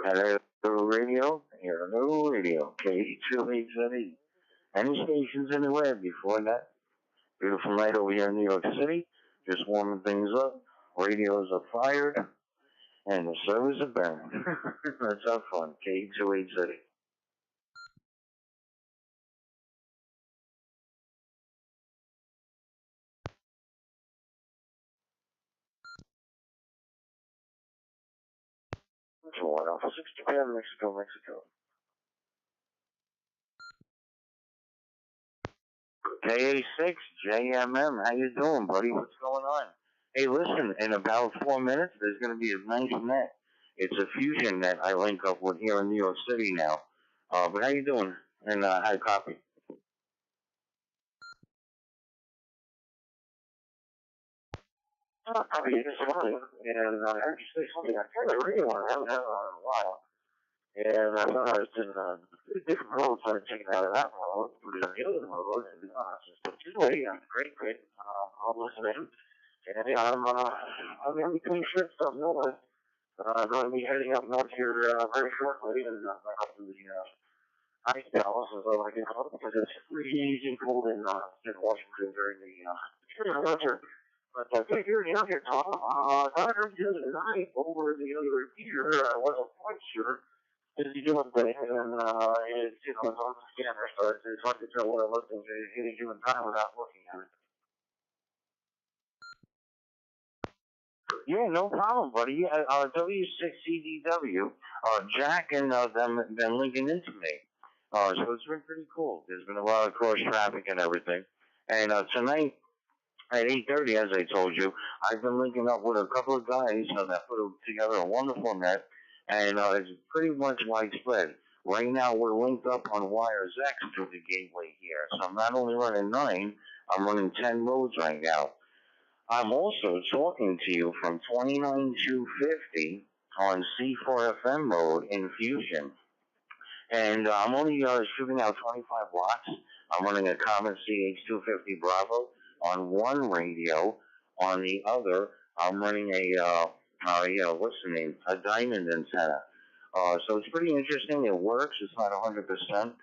Hello radio, hello radio, K2HZE. Any stations anywhere before that? Beautiful night over here in New York City. Just warming things up. Radios are fired, and the servers are burned. Let's have fun. K2HZE. One Alpha 6 Japan, Mexico, Mexico. KA6, JMM, how you doing, buddy? What's going on? Hey, listen, in about 4 minutes, there's going to be a nice net. It's a Fusionnet I link up with here in New York City now. But how you doing? And hi, copy. Copy this morning, and I heard you say something I kind of really want to have that on in a while. And I thought I was in a different road, so I taken out of that road, put it on the other road, and just anyway, great, great. I'll listen in. And yeah, I'm in between shifts up north. I'm going to be heading up north here very shortly, and up to the ice palace, as I like to call it, because it's freezing cold in Washington during the winter. But good hearing you here, Tom. I heard you the other night over the other repeater. I wasn't quite sure. Busy doing things, and it's, it's on the scanner, so it's hard to tell what I'm listening to at any given time without looking at it. Yeah, no problem, buddy. W6CDW, Jack and them been linking into me. So it's been pretty cool. There's been a lot of cross traffic and everything. And tonight at 8:30, as I told you, I've been linking up with a couple of guys that put together a wonderful net, and it's pretty much widespread. Right now, we're linked up on Wires X through the gateway here. So I'm not only running 9, I'm running 10 roads right now. I'm also talking to you from 29250 on C4FM mode in Fusion. And I'm only shooting out 25 watts. I'm running a common CH250 Bravo on one radio. On the other, I'm running what's the name? A diamond antenna. So it's pretty interesting. It works. It's not 100%.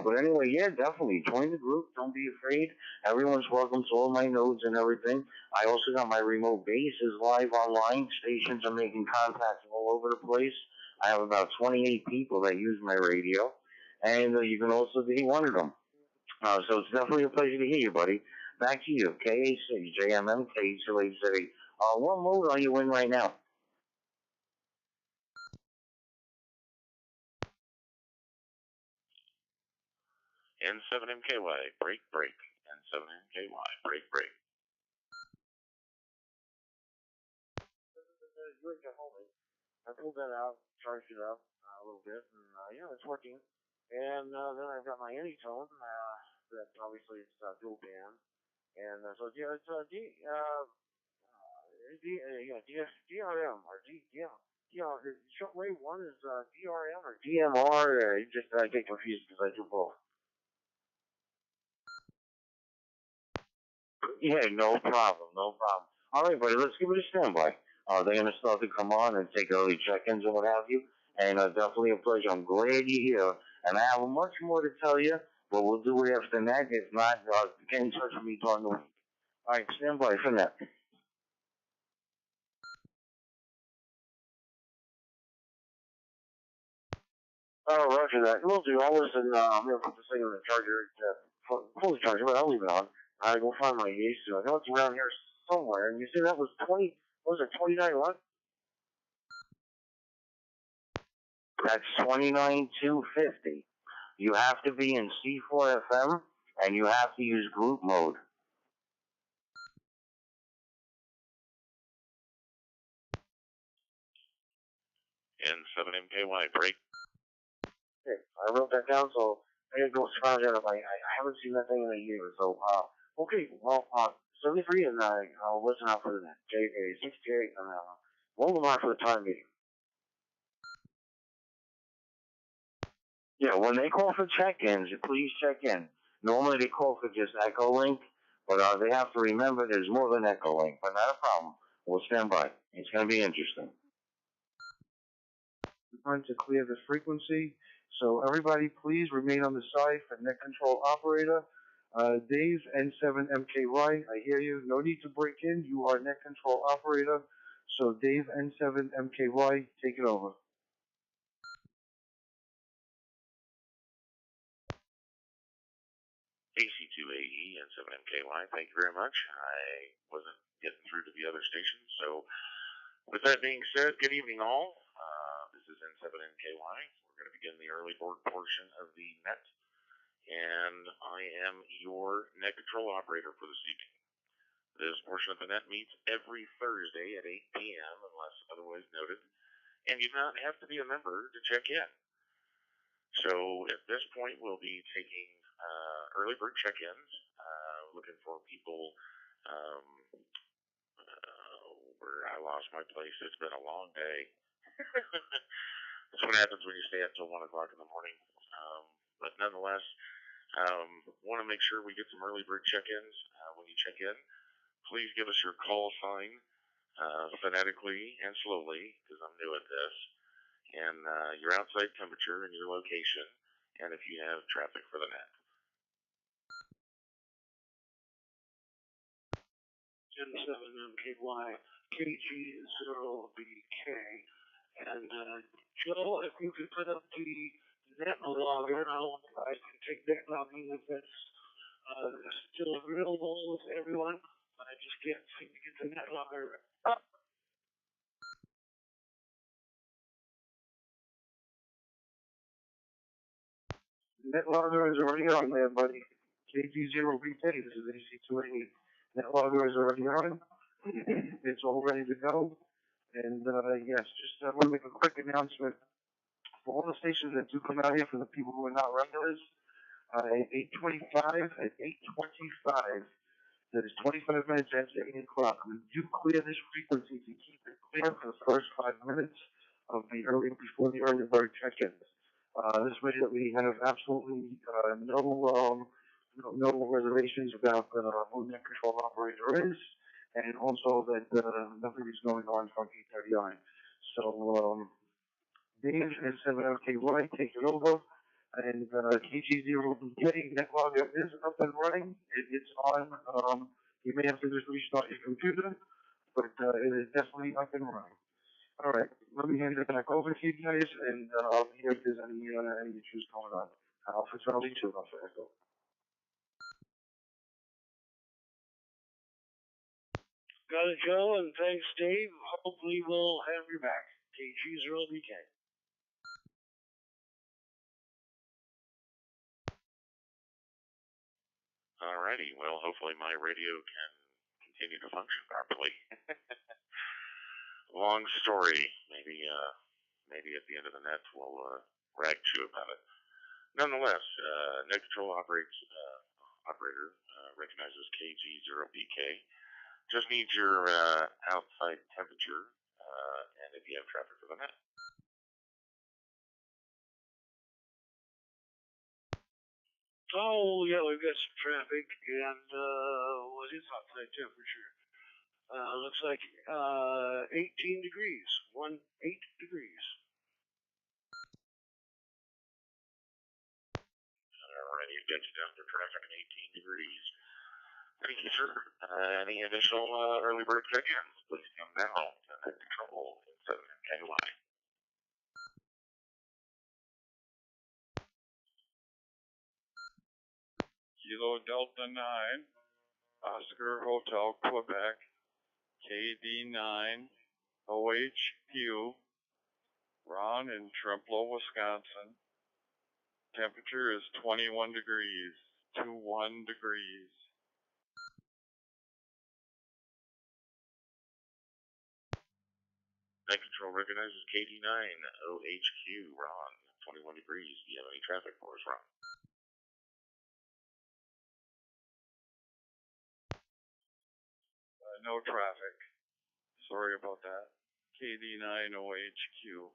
But anyway, yeah, definitely. Join the group. Don't be afraid. Everyone's welcome to all my nodes and everything. I also got my remote bases live online. Stations are making contacts all over the place. I have about 28 people that use my radio. And you can also be one of them. So it's definitely a pleasure to hear you, buddy. Back to you. KA6, JMM, K2HZE. What mode are you in right now? N7MKY, break, break. N7MKY, break, break. I pulled that out, charged it up a little bit, and yeah, it's working. And then I've got my Anytone, that obviously it's dual band. And so yeah, it's DRM or shortwave one is DRM or DMR. I get confused because I do both. Yeah, no problem, no problem. All right, buddy, let's give it a standby. They're going to start to come on and take early check-ins and what have you. And definitely a pleasure. I'm glad you're here. And I have much more to tell you, but we'll do it after that. If not, get in touch with me during the week. All right, stand by for that. Oh, roger that. We'll do. I'll listen. I'm going to put this thing in the charger, fully charger, but I'll leave it on. I go find my Yaesu. I know it's around here somewhere. And you see that was 20, what was it, 29 what? That's 29250. You have to be in C4FM, and you have to use group mode. N7MKY, break. Okay, I wrote that down, so I gotta go scrounge it up. I haven't seen that thing in a year, so, okay, well, 73, and I'll listen out for that. JK, 68, and hold them on for the time being. Yeah, when they call for check-ins, please check in. Normally they call for just Echo Link, but they have to remember there's more than Echo Link, but not a problem. We'll stand by. It's going to be interesting. on to clear the frequency. So everybody, please remain on the side for net control operator. Dave N7MKY, I hear you. No need to break in. You are net control operator. So Dave N7MKY, take it over. AC2AE and 7MKY, thank you very much. I wasn't getting through to the other station, so with that being said, good evening all. This is N7MKY. We're going to begin the early board portion of the net, and I am your net control operator for this evening. This portion of the net meets every Thursday at 8 p.m. unless otherwise noted, and you do not have to be a member to check in. So at this point, we'll be taking early bird check-ins, looking for people where I lost my place. It's been a long day. That's what happens when you stay up till 1 o'clock in the morning. But nonetheless, want to make sure we get some early bird check-ins. When you check in, please give us your call sign phonetically and slowly, because I'm new at this, and your outside temperature and your location, and if you have traffic for the net. N7MKY, KG0BK, and Joe, if you could put up the net logger, I can take net logging if it's still available with everyone. I just can't seem to get the net logger up. Net logger is already on there, buddy. KG0BK, this is AC280. Net logger is already on. It's all ready to go. And yes, just want to make a quick announcement for all the stations that do come out here for the people who are not regulars. At 8:25, that is 25 minutes after 8 o'clock. We do clear this frequency to keep it clear for the first 5 minutes of before the early bird check-ins. This way that we have absolutely no reservations about who the net control operator is, and also that nothing is going on from 8:30 on. So Dave and 7MKY take it over, and KG0BK net logger is up and running. It's on. You may have to just restart your computer, but it is definitely up and running. All right, let me hand it back over to you guys, and I'll hear if there's any issues going on. Alpha Charlie 2, Alpha Echo. Got it, Joe, and thanks, Dave. Hopefully we'll have you back. KG0BK. Alrighty, well, hopefully my radio can continue to function properly. Long story. Maybe at the end of the net we'll rag to you about it. Nonetheless, net control operator recognizes KG0BK. Just needs your outside temperature, and if you have traffic for the net. Oh, yeah, we've got some traffic, and what is outside temperature? Looks like 18 degrees, 8 degrees. Alrighty, it gets you down for traffic at 18 degrees. Thank you, sir. Any additional early bird check-ins? Please come now to net control in 7MKY. Kilo Delta 9, Oscar Hotel, Quebec, KD9, OHQ, Ron in Trempealeau, Wisconsin. Temperature is 21 degrees, 21 degrees. Net control recognizes KD9, OHQ, Ron, 21 degrees. Do you have any traffic for us, Ron? No traffic. Sorry about that. KD9 OHQ.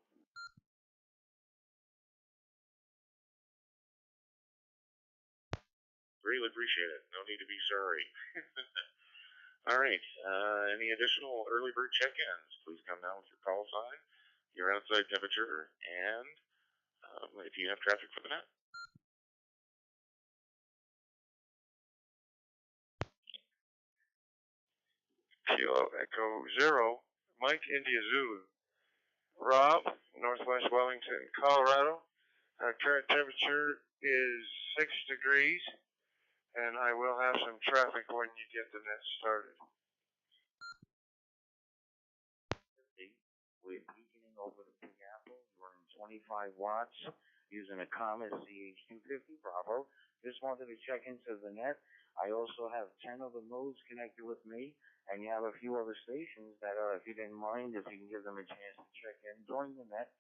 Really appreciate it. No need to be sorry. All right. Any additional early bird check-ins? Please come down with your call sign. your outside temperature, and if you have traffic for the net. Kilo Echo 0, Mike India Zulu. Rob, Northwest Wellington, Colorado. Current temperature is 6 degrees, and I will have some traffic when you get the net started. We're beaconing over the Big Apple, running 25 watts, using a Comet CH250 Bravo. Just wanted to check into the net. I also have 10 other nodes connected with me, and you have a few other stations that, if you didn't mind, if you can give them a chance to check in during the net.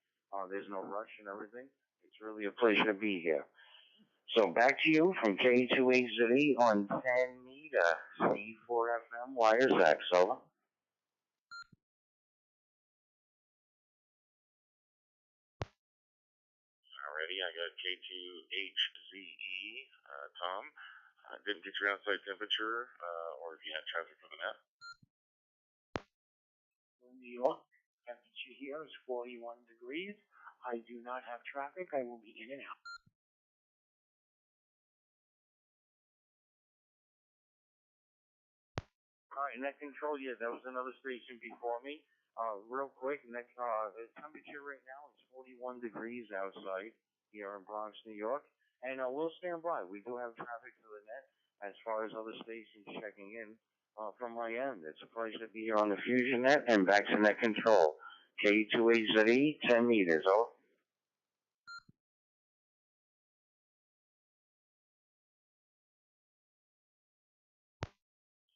There's no rush and everything. It's really a pleasure to be here. So back to you from K2HZE on 10 meter C4FM wires X. Over. Alrighty, I got K2HZE, Tom. Didn't get your outside temperature, or if you had traffic for the net. New York, temperature here is 41 degrees. I do not have traffic. I will be in and out. Alright, net control, yeah, that was another station before me. Real quick, the temperature right now is 41 degrees outside here in Bronx, New York. And we'll stand by. We do have traffic to the net as far as other stations checking in from my end. It's a pleasure to be here on the Fusionnet and back to net control. K2HZE, 10 meters. Over.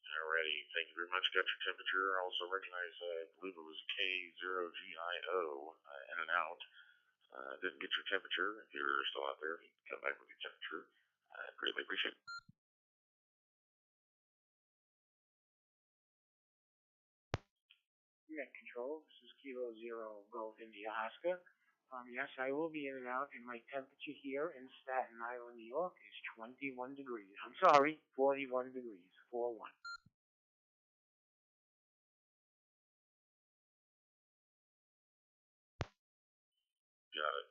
Alrighty, thank you very much. Got your temperature. Also recognize, I believe it was K0GIO, in and out. Didn't get your temperature. If you're still out there, if you can come back with your temperature, I greatly appreciate it. Net control, this is Kilo 0 Golf India Oscar. Yes, I will be in and out, and my temperature here in Staten Island, New York is 21 degrees. I'm sorry, 41 degrees, 41. Got it.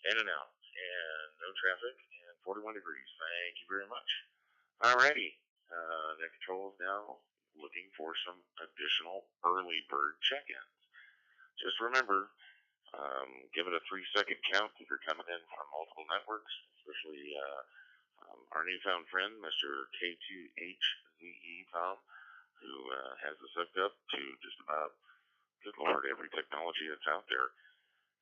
In and out, and no traffic, and 41 degrees. Thank you very much. Alrighty, net control is now looking for some additional early bird check-ins. Just remember, give it a 3-second count if you're coming in from multiple networks, especially our newfound friend, Mr. K2HZE Tom, who has us hooked up to just about, good lord, every technology that's out there.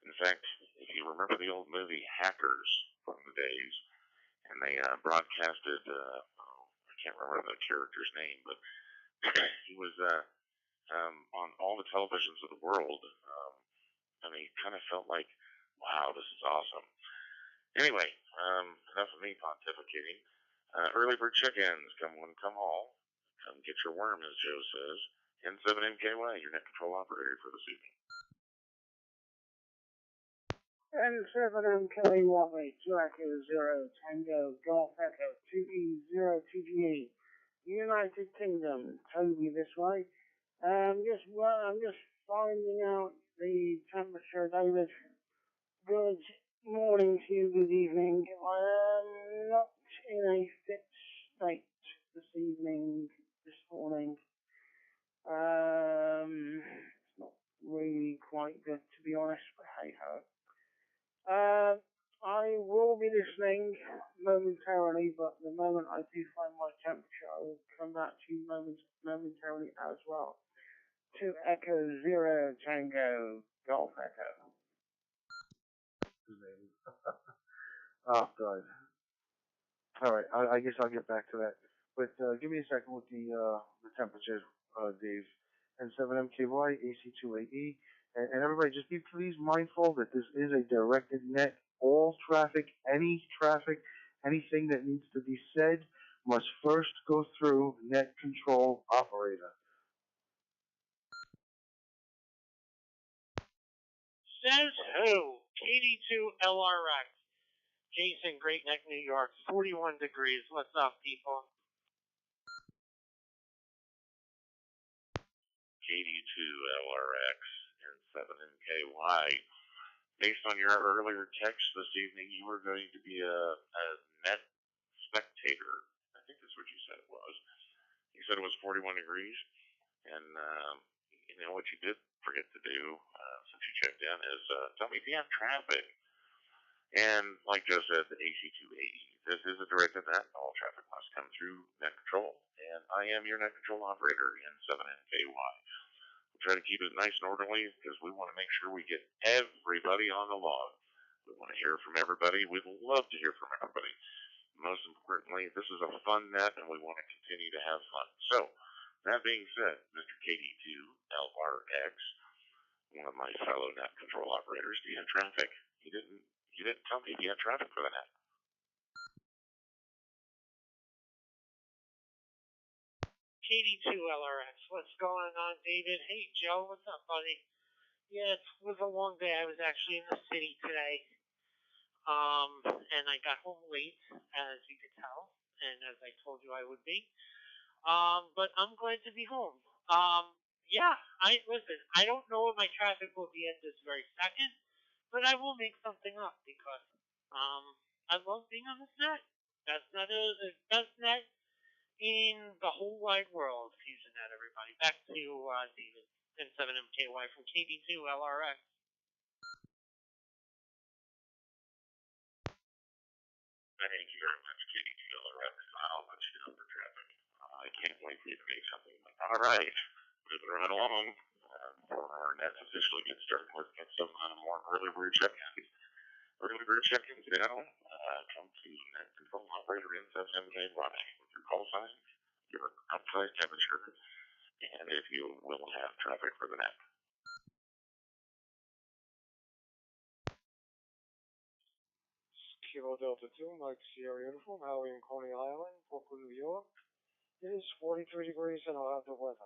In fact, if you remember the old movie Hackers from the days, and they broadcasted, I can't remember the character's name, but he was on all the televisions of the world, and he kind of felt like, wow, this is awesome. Anyway, enough of me pontificating. Early bird check-ins, come one, come all. Come get your worm, as Joe says. N7MKY, your net control operator for this evening. N7MKY, Echo 0 Tango Golf Echo 2E0TGA, United Kingdom, Toby this way. I'm just finding out the temperature, David. Good morning to you, good evening. I am not in a fit state this evening, this morning. It's not really quite good, to be honest, but hey ho. I will be listening momentarily, but the moment I do find my temperature, I will come back to you momentarily as well. To Echo 0 Tango Golf Echo. Oh, God. All right, I guess I'll get back to that. But give me a second with the temperatures, Dave. N7MKY, AC2AE. And everybody, just be please mindful that this is a directed net. All traffic, anything that needs to be said must first go through net control operator. Says who? KD2LRX. Jason, Great Neck, New York, 41 degrees. What's up, people? KD2LRX and 7MKY. Based on your earlier text this evening, you were going to be a net spectator. I think that's what you said it was. You said it was 41 degrees, and you know what you did forget to do since you checked in is tell me if you have traffic. And like Joe said, the AC2AE, this is a directed net. All traffic must come through net control, and I am your net control operator in 7MKY. We'll try to keep it nice and orderly because we want to make sure we get everybody on the log. We want to hear from everybody. We'd love to hear from everybody. Most importantly, this is a fun net, and we want to continue to have fun. So, that being said, Mr. KD2LRX, one of my fellow net control operators, do you have traffic? You didn't tell me if you had traffic for the net. KD2LRX, what's going on, David? Hey, Joe, what's up, buddy? Yeah, it was a long day. I was actually in the city today. And I got home late, as you could tell, and as I told you I would be. But I'm glad to be home. Yeah, listen, I don't know what my traffic will be at this very second, but I will make something up because, I love being on this net. Best net in the whole wide world, Fusionnet, everybody. Back to, David and 7MKY from KD2LRX. Thank you very much, KD2LRX. I'll let you know for traffic. I can't wait for you to make something. All right, moving right along. Before our nets officially get started, let's get some more early bird check-ins. Early bird check-ins now. Come to net control operator in 7MKY with your call sign, your outside temperature, and if you will have traffic for the net. Kilo Delta 2, Mike Sierra Uniform, Howie in Coney Island, Brooklyn, New York. It is 43 degrees and I'll have the weather.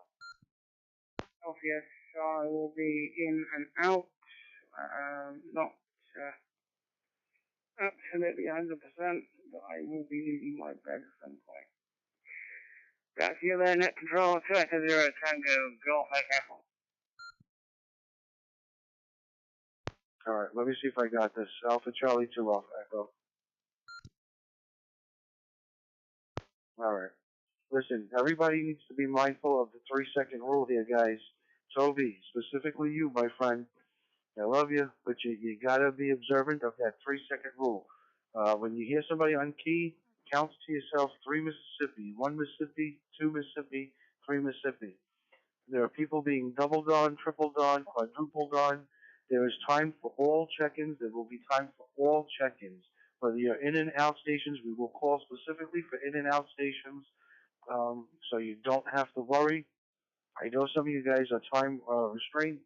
Oh yes, I will be in and out, not absolutely 100%, but I will be leaving my bed at some point. Back to you there, net control, 2 Echo 0 Tango, Golf Echo. Alright, let me see if I got this. Alpha Charlie 2 off Echo. Alright. Listen, everybody needs to be mindful of the 3-second rule here, guys. Toby, specifically you, my friend. I love you, but you gotta be observant of that 3-second rule. When you hear somebody on key, count to yourself 3 Mississippi, 1 Mississippi, 2 Mississippi, 3 Mississippi. There are people being doubled on, tripled on, quadrupled on. There is time for all check-ins. There will be time for all check-ins. Whether you're in and out stations, we will call specifically for in and out stations, so you don't have to worry. I know some of you guys are time restrained,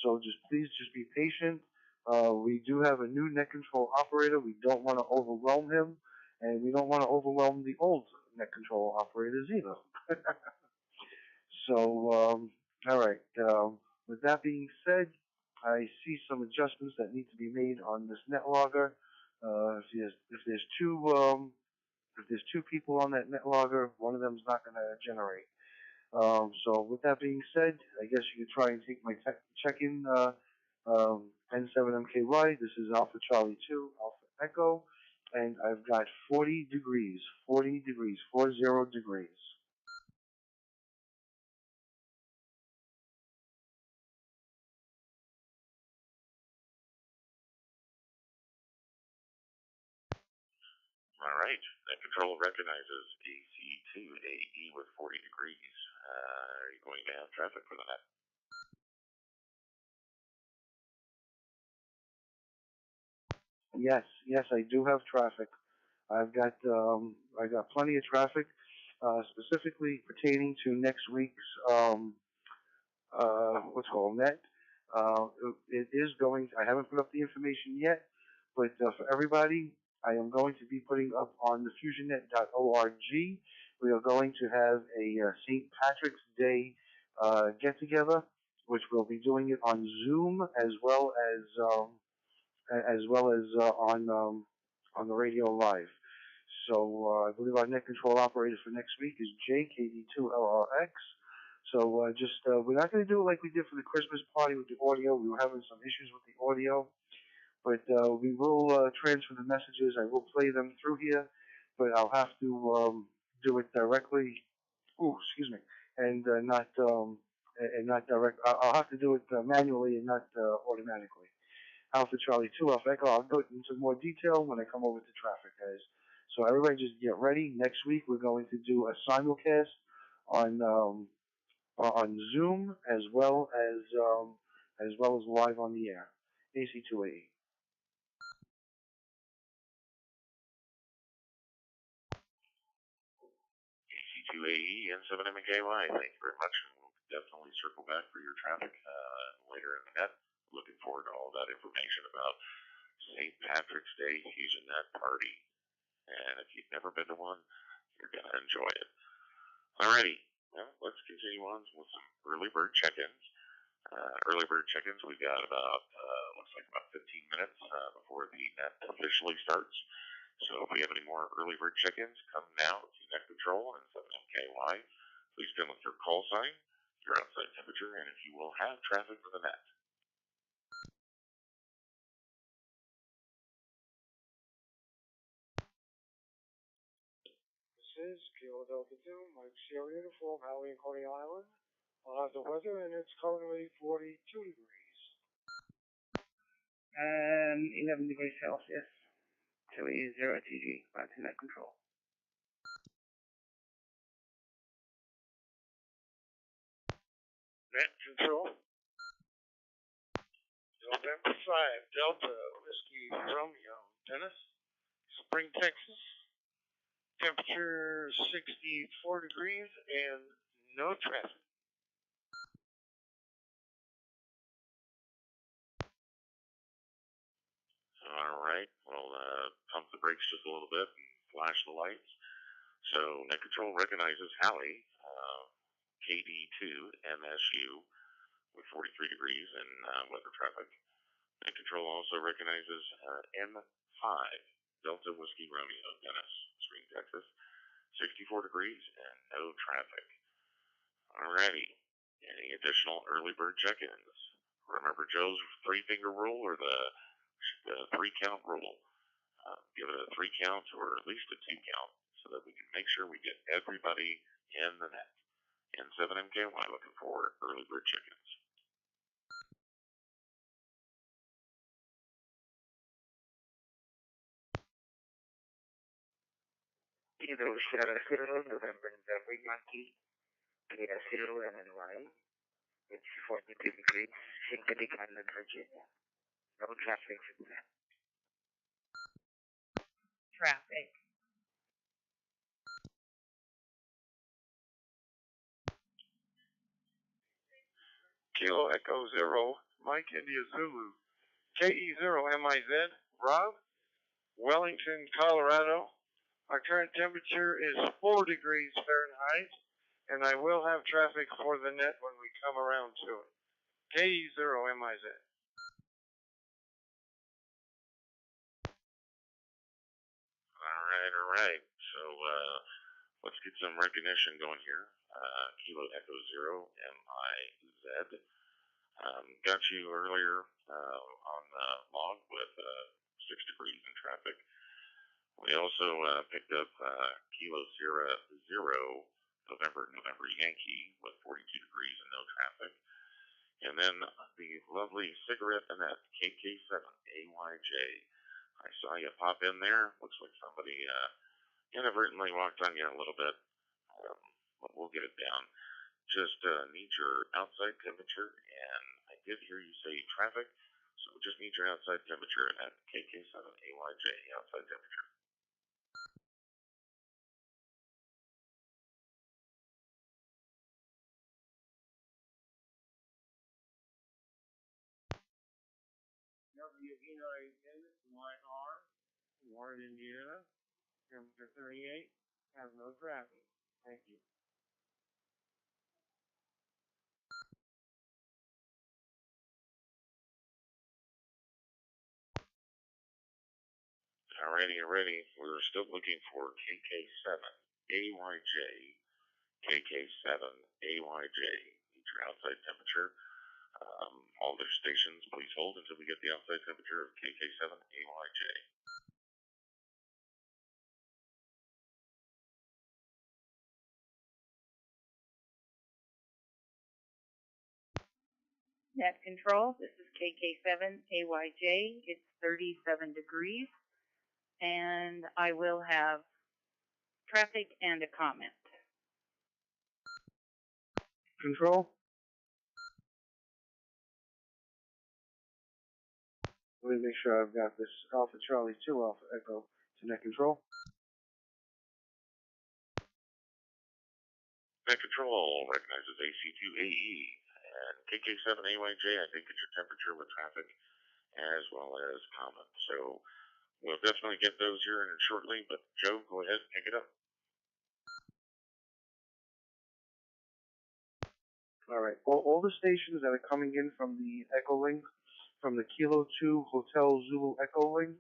so please be patient. We do have a new net control operator. We don't want to overwhelm him, and we don't want to overwhelm the old net control operators either. So, all right. With that being said, I see some adjustments that need to be made on this net logger. If there's two people on that net logger, one of them is not going to generate. So with that being said, I guess you could try and take my check-in N7MKY. This is Alpha Charlie 2, Alpha Echo, and I've got 40 degrees. All right, net control recognizes AC2AE with 40 degrees. Are you going to have traffic for the net? Yes, I do have traffic. I've got plenty of traffic, specifically pertaining to next week's net. It is going. I haven't put up the information yet, but for everybody, I am going to be putting up on the Fusionnet.org. We are going to have a St. Patrick's Day get-together, which we'll be doing it on Zoom as well as on the radio live. So I believe our net control operator for next week is JKD2LRX. So we're not going to do it like we did for the Christmas party with the audio. We were having some issues with the audio, but we will transfer the messages. I will play them through here, but I'll have to do it directly. Ooh, excuse me, and not direct. I'll have to do it manually and not automatically. Alpha Charlie 2 Alpha Echo. I'll go into more detail when I come over to traffic, guys. So everybody just get ready. Next week we're going to do a simulcast on Zoom as well as live on the air. AC2AE. AC2AE and 7MKY. Thank you very much. We'll definitely circle back for your traffic later in the net. Looking forward to all that information about St. Patrick's Day Fusionnet party. And if you've never been to one, you're going to enjoy it. Alrighty. Well, let's continue on with some early bird check-ins. Early bird check-ins, we've got about, looks like about 15 minutes before the net officially starts. So if we have any more early bird check-ins, come now to Net Control and 7MKY. Please come with your call sign, your outside temperature, and if you will have traffic for the net. This is Kilo Delta 2, Mike Sierra Uniform, Howie and Coney Island. I'll have the weather, and it's currently 42 degrees. 11 degrees Celsius. 2E0 TG. Back to Net Control. Net Control. November 5, Delta, Whiskey, Romeo, Dennis, Spring, Texas. Temperature 64 degrees and no traffic. Alright, we'll pump the brakes just a little bit and flash the lights. So Net Control recognizes Hallie, KD2 MSU with 43 degrees in weather traffic. Net Control also recognizes M5 Delta Whiskey Romeo Dennis, Spring, Texas, 64 degrees and no traffic. Alrighty, any additional early bird check-ins? Remember Joe's 3-finger rule or the 3-count rule? Give it a 3 count or at least a 2 count so that we can make sure we get everybody in the net. And 7MKY looking for early bird chickens. Kilo Sierra 0, November Yankee. Kilo 0 MNY. It's 42 degrees. Synthetic Island, Virginia. No traffic for that. Traffic. Kilo Echo 0, Mike India Zulu, KE0MIZ, Rob, Wellington, Colorado. Our current temperature is 4 degrees Fahrenheit, and I will have traffic for the net when we come around to it. KE0MIZ. Alright. So, let's get some recognition going here. Kilo Echo 0, MIZ. Got you earlier on the log with 6 degrees in traffic. We also picked up Kilo Sierra 0, November Yankee with 42 degrees and no traffic. And then the lovely cigarette Annette, KK7 AYJ. I saw you pop in there. Looks like somebody inadvertently walked on you a little bit. But we'll get it down. Just need your outside temperature, and I did hear you say traffic, so just need your outside temperature at KK7 AYJ, outside temperature. WV9YR, Warren, Indiana, temperature 38, has no traffic. Thank you. Alrighty. We're still looking for KK7 AYJ, KK7AYJ. Need your outside temperature. All their stations, please hold until we get the outside temperature of KK7AYJ. Net control, this is KK7AYJ. It's 37 degrees, and I will have traffic and a comment. Control. Let me make sure I've got this Alpha Charlie 2 Alpha Echo to net control. Net control recognizes AC2AE and KK7AYJ. I think it's your temperature with traffic as well as comment. So we'll definitely get those here in shortly, but Joe, go ahead and pick it up. All right. All the stations that are coming in from the Echo Link, from the Kilo 2 Hotel Zulu Echo Link,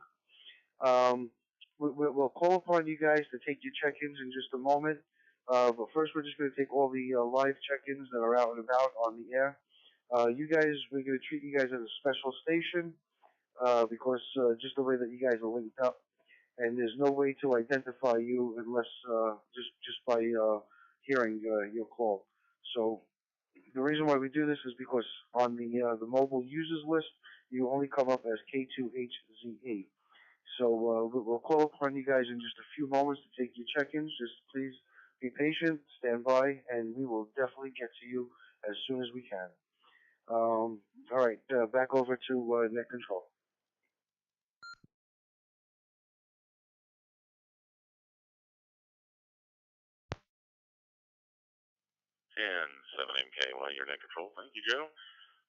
we'll call upon you guys to take your check-ins in just a moment. But first, we're just going to take all the live check-ins that are out and about on the air. You guys, we're going to treat you guys as a special station because just the way that you guys are linked up, and there's no way to identify you unless just by hearing your call. So the reason why we do this is because on the mobile users list, you only come up as K2HZE. So we'll call upon you guys in just a few moments to take your check-ins. Just please be patient, stand by, and we will definitely get to you as soon as we can. All right, back over to net control. And 7MK while you're net control. Thank you, Joe.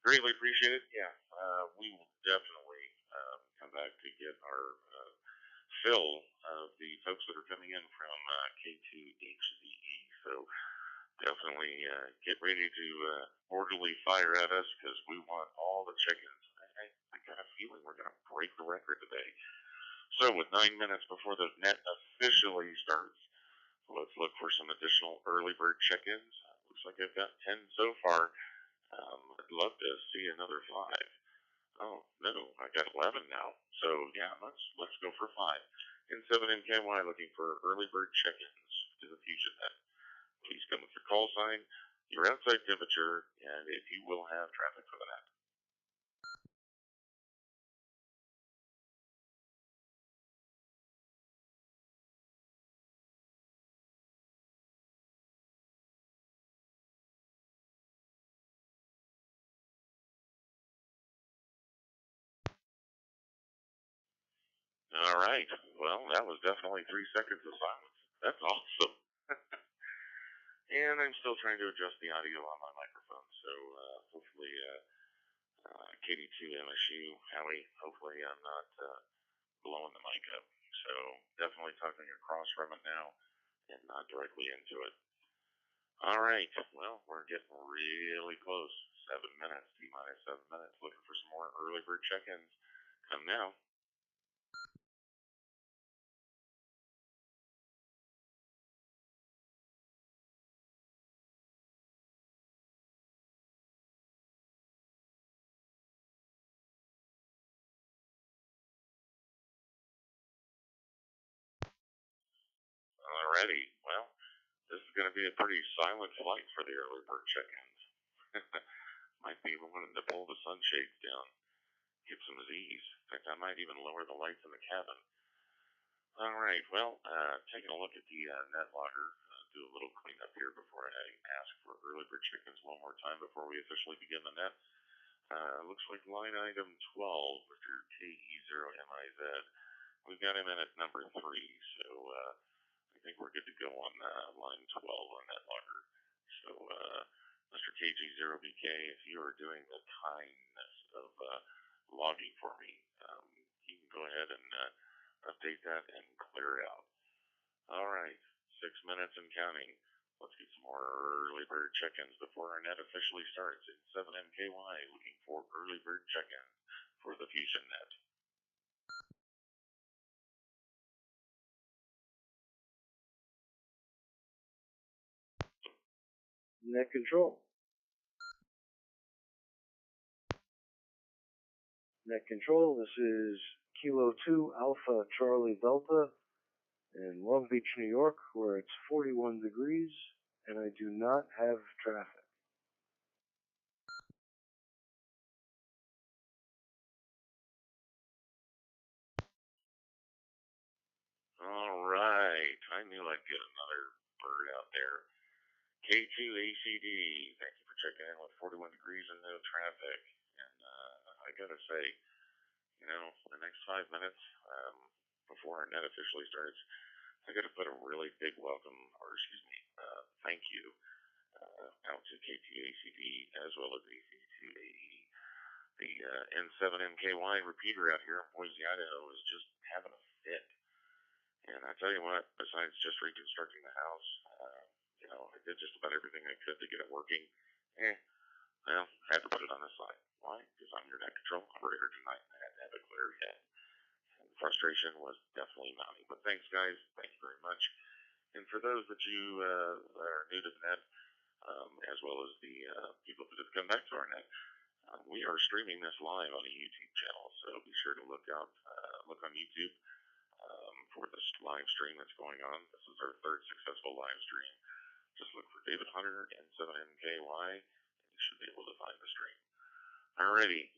Greatly appreciate it. Yeah, we will definitely come back to get our fill of the folks that are coming in from K2HZE. So definitely get ready to orderly fire at us because we want all the chickens. I got a feeling we're going to break the record today. So with 9 minutes before the net officially starts, let's look for some additional early bird check-ins. Looks like I've got 10 so far. I'd love to see another 5. Oh no, I got 11 now. So yeah, let's go for 5. In 7MKY, looking for early bird check-ins to the Fusionnet. Please come with your call sign, your outside temperature, and if you will have traffic for the net. All right. Well, that was definitely 3 seconds of silence. That's awesome. And I'm still trying to adjust the audio on my microphone, so hopefully KD2MSU, Howie, hopefully I'm not blowing the mic up. So definitely talking across from it now and not directly into it. All right. Well, we're getting really close. 7 minutes, T-minus 7 minutes. Looking for some more early bird check-ins. Come now. Alrighty. Well, this is going to be a pretty silent flight for the early bird check-ins. Might be wanting to pull the sunshades down, get some Z's. In fact, I might even lower the lights in the cabin. All right, well, taking a look at the net logger, do a little cleanup here before I ask for early bird chickens one more time before we officially begin the net. Looks like line item 12, Mr. KE0MIZ. We've got him in at number 3, so I think we're good to go on line 12 on that logger. So, Mr. KG0BK, if you are doing the kindness of logging for me, you can go ahead and update that and clear it out. All right, 6 minutes and counting. Let's get some more early bird check-ins before our net officially starts. In 7MKY, looking for early bird check-ins for the Fusionnet. Net Control. Net Control, this is Kilo 2 Alpha Charlie Delta in Long Beach, New York, where it's 41 degrees, and I do not have traffic. All right. I knew I'd get another bird out there. K2ACD, thank you for checking in with 41 degrees and no traffic. And I gotta say, you know, the next 5 minutes before our net officially starts, I gotta put a really big welcome, or excuse me, thank you out to K2ACD as well as AC2AE. The N7MKY repeater out here in Boise, Idaho is just having a fit. And I tell you what, besides just reconstructing the house, you know, I did just about everything I could to get it working. Well, I had to put it on the side. Why? Because I'm your net control operator tonight and I had to have it clear yet. And frustration was definitely mounting. But thanks, guys. Thank you very much. And for those that you are new to the net, as well as the people that have come back to our net, we are streaming this live on a YouTube channel. So be sure to look on YouTube for this live stream that's going on. This is our third successful live stream. Just look for David Hunter and 7MKY, and you should be able to find the stream. Alrighty,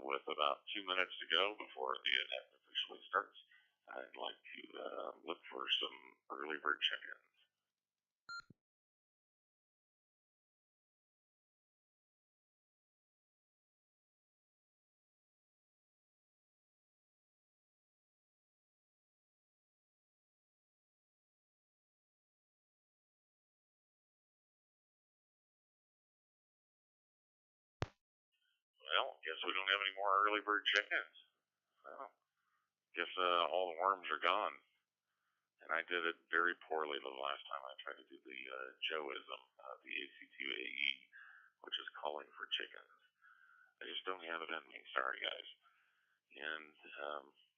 with about 2 minutes to go before the event officially starts, I'd like to look for some early bird check-ins. Well, guess we don't have any more early bird check-ins. Well, guess all the worms are gone. And I did it very poorly the last time I tried to do the Joeism, the AC2AE, which is calling for chickens. I just don't have it in me. Sorry, guys. And,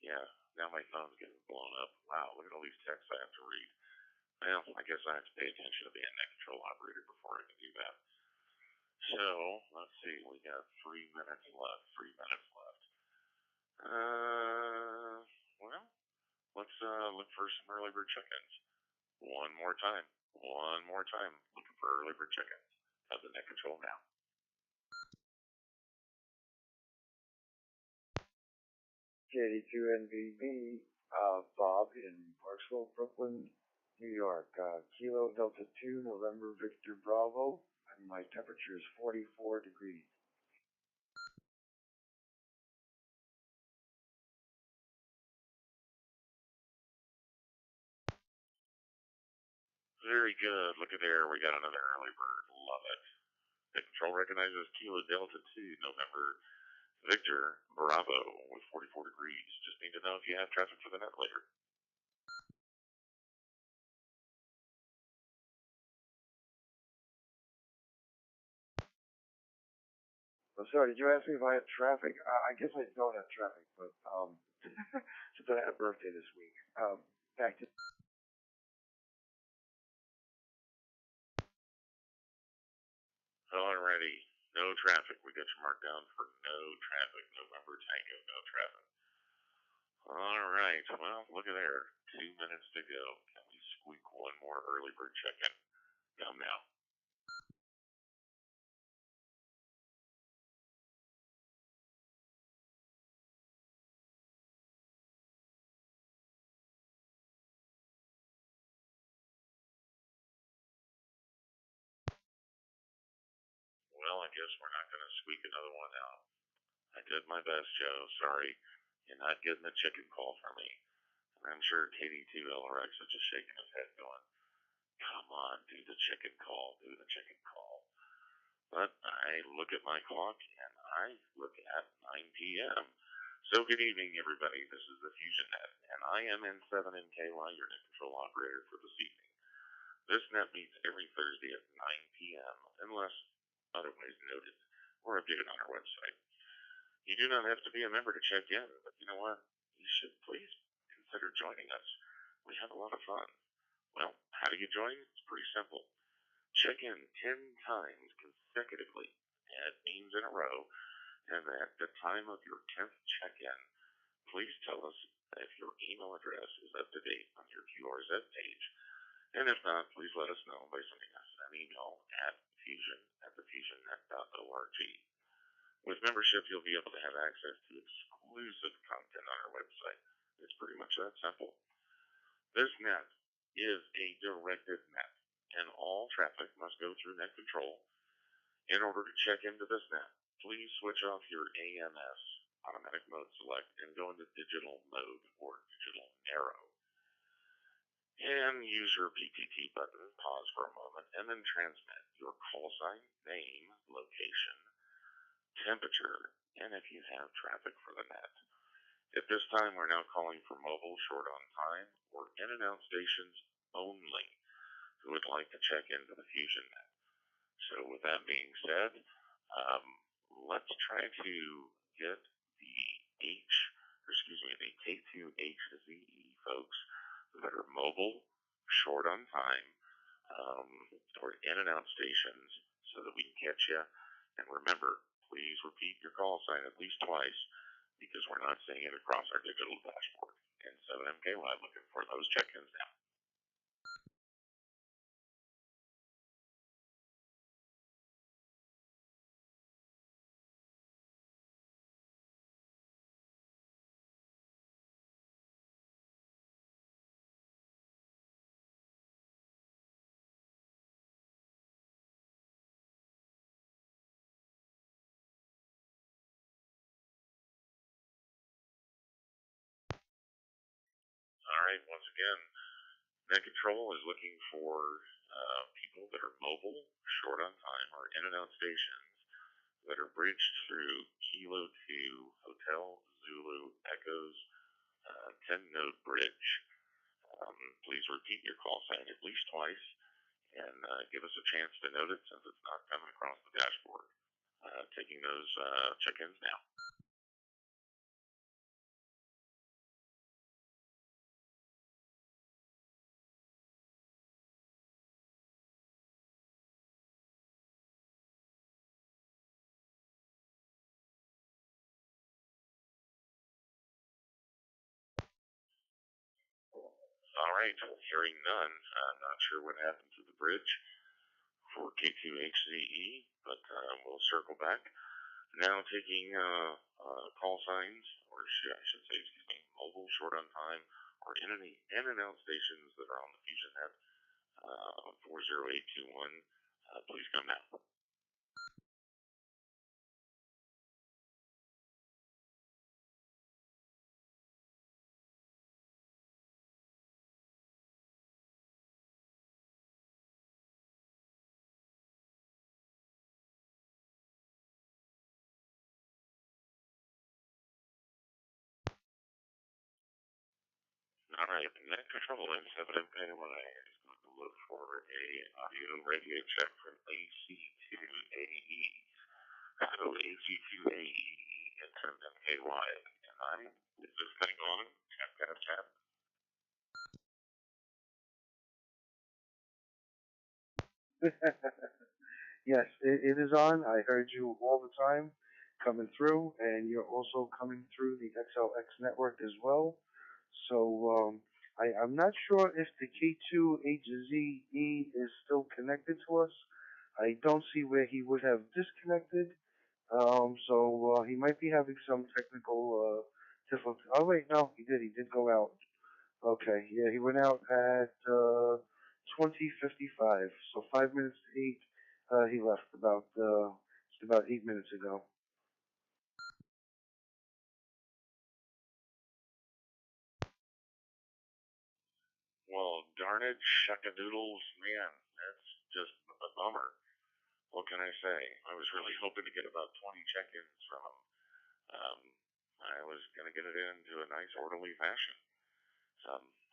yeah, now my phone's getting blown up. Wow, look at all these texts I have to read. Well, I guess I have to pay attention to being a net control operator before I can do that. So, let's see. We got 3 minutes left. 3 minutes left. Well, let's look for some early bird check-ins. One more time. One more time. Looking for early bird check-ins. Have the net control now. JD2NVB, Bob in Parksville, Brooklyn, New York. Kilo Delta 2, November Victor Bravo, and my temperature is 44 degrees. Very good. Look at there. We got another early bird. Love it. The control recognizes Kilo Delta 2, November Victor Bravo with 44 degrees. Just need to know if you have traffic for the net later. Oh, sorry, did you ask me if I had traffic? I guess I don't have traffic, but since I had a birthday this week. Back to... Alrighty. No traffic. We got you marked down for no traffic. November Tango, no traffic. Alright. Well, look at there. 2 minutes to go. Can we squeak one more early bird check-in? Come now. Well, I guess we're not going to squeak another one out. I did my best, Joe. Sorry. You're not getting a chicken call from me. And I'm sure KD2LRX is just shaking his head going, come on, do the chicken call, do the chicken call. But I look at my clock, and I look at 9 p.m. So good evening, everybody. This is the Fusionnet, and I am N7MKY, your net control operator for this evening. This net meets every Thursday at 9 p.m., unless otherwise noted, or updated on our website. You do not have to be a member to check in, but you know what? You should please consider joining us. We have a lot of fun. Well, how do you join? It's pretty simple. check in 10 times consecutively, and it means in a row, and at the time of your 10th check-in, please tell us if your email address is up to date on your QRZ page. And if not, please let us know by sending us an email at fusion@thefusionnet.org. With membership, you'll be able to have access to exclusive content on our website. It's pretty much that simple. This net is a directed net, and all traffic must go through net control. In order to check into this net, please switch off your AMS, automatic mode select, and go into digital mode or digital narrow. And use your PTT button, pause for a moment, and then transmit your call sign, name, location, temperature, and if you have traffic for the net. At this time, we're now calling for mobile short on time or in and out stations only who would like to check into the FusionNet. So with that being said, let's try to get the K2HZE folks that are mobile, short on time, or in and out stations so that we can catch you. And remember, please repeat your call sign at least twice because we're not seeing it across our digital dashboard. And 7MKY looking for those check-ins now. All right, once again, Net Control is looking for people that are mobile, short on time, or in and out stations that are bridged through Kilo 2 Hotel Zulu Echoes 10-node bridge. Please repeat your call sign at least twice and give us a chance to note it since it's not coming across the dashboard. Taking those check-ins now. All right, hearing none. I'm not sure what happened to the bridge for K2HZE, but we'll circle back. Now taking call signs, or I should say, mobile, short on time, or in and out stations that are on the FusionNet 40821. Please come now. All right, Net Control in 7MKY is going to look for a audio radio check from AC2AE. So AC2AE in 7MKY. And is this thing on? Tap, tap, tap. Yes, it is on. I heard you all the time coming through, and you're also coming through the XLX network as well. So I'm not sure if the K2HZE is still connected to us. I don't see where he would have disconnected. So he might be having some technical difficulty. Oh wait, no, he did. He did go out. Okay, yeah, he went out at 20:55. So 5 minutes to 8. He left about 8 minutes ago. Well, darn it, shuckadoodles, man, that's just a bummer. What can I say? I was really hoping to get about 20 check-ins from him. I was going to get it into a nice, orderly fashion.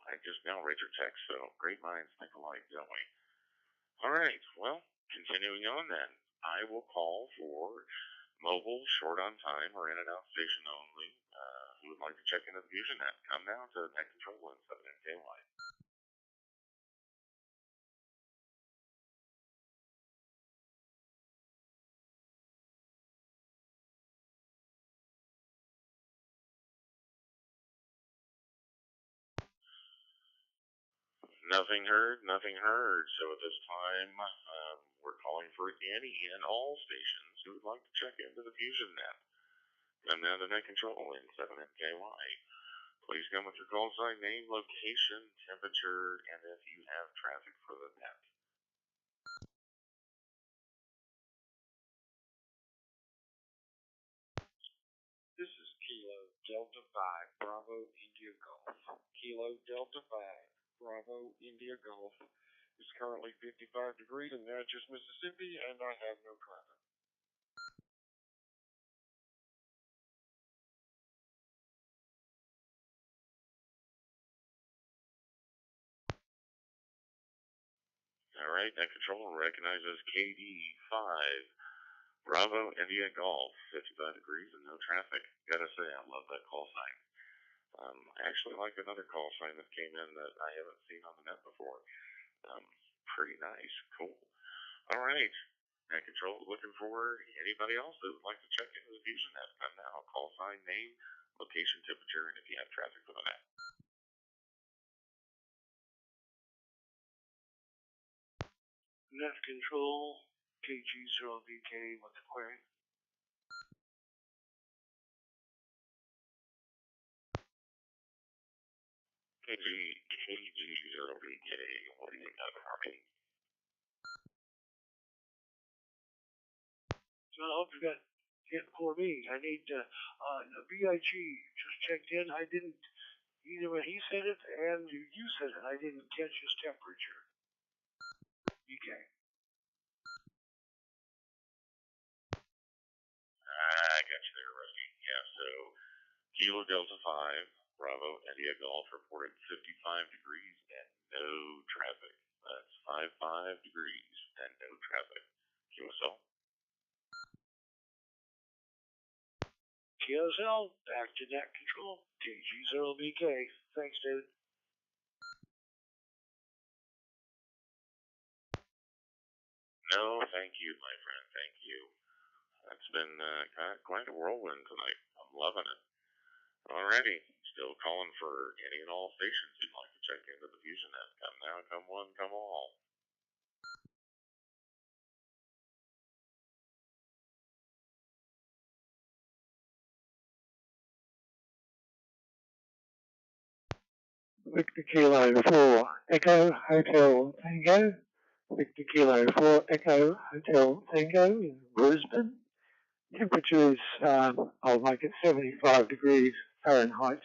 I just now read your text, so great minds think alike, don't we? All right, well, continuing on then. I will call for mobile, short on time, or in and out station only who would like to check into the FusionNet. Come now to Net Control in 7MKY. Nothing heard, nothing heard. So at this time, we're calling for any and all stations who would like to check into the Fusionnet. Come down to net control in 7NKY. Please come with your call sign, name, location, temperature, and if you have traffic for the net. This is Kilo Delta 5, Bravo India Golf. Kilo Delta 5, Bravo India Golf. It's currently 55 degrees in Natchez, Mississippi, and I have no traffic. All right, net control recognizes KD5, Bravo India Golf, 55 degrees and no traffic. Gotta say, I love that call sign. I actually like another call sign that came in that I haven't seen on the net before. Pretty nice, cool. All right, net control looking for anybody else that would like to check into the Fusionnet. Come now, call sign, name, location, temperature, and if you have traffic for the net. Net control, KG0BK, what's the query? KG0BK, what do you got for me? So I forgot for me. I need BIG just checked in. I didn't either when he said it and you said it. I didn't catch his temperature. Okay. I got you there, Rusty. Yeah, so Kilo Delta 5, Bravo India Golf reported 55 degrees and no traffic. That's 55 degrees and no traffic. QSL? QSL, back to net control. KG0BK. Thanks, David. No, thank you, my friend. Thank you. It's been quite a whirlwind tonight. I'm loving it. Alrighty, still calling for any and all stations who'd like to check into the Fusionnet. Come now, come one, come all. Victor Kilo 4 Echo Hotel Tango. Victor Kilo 4 Echo Hotel Tango in Brisbane. Temperature is, I'll make it 75 degrees Fahrenheit.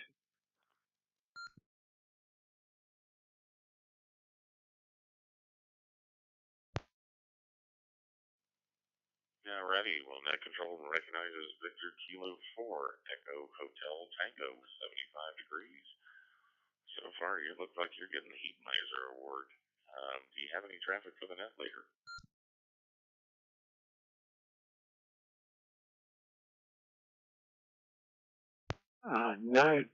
Alrighty, well, net control recognizes Victor Kilo 4 Echo Hotel Tango with 75 degrees. So far, you look like you're getting the Heat Miser award. Do you have any traffic for the net later?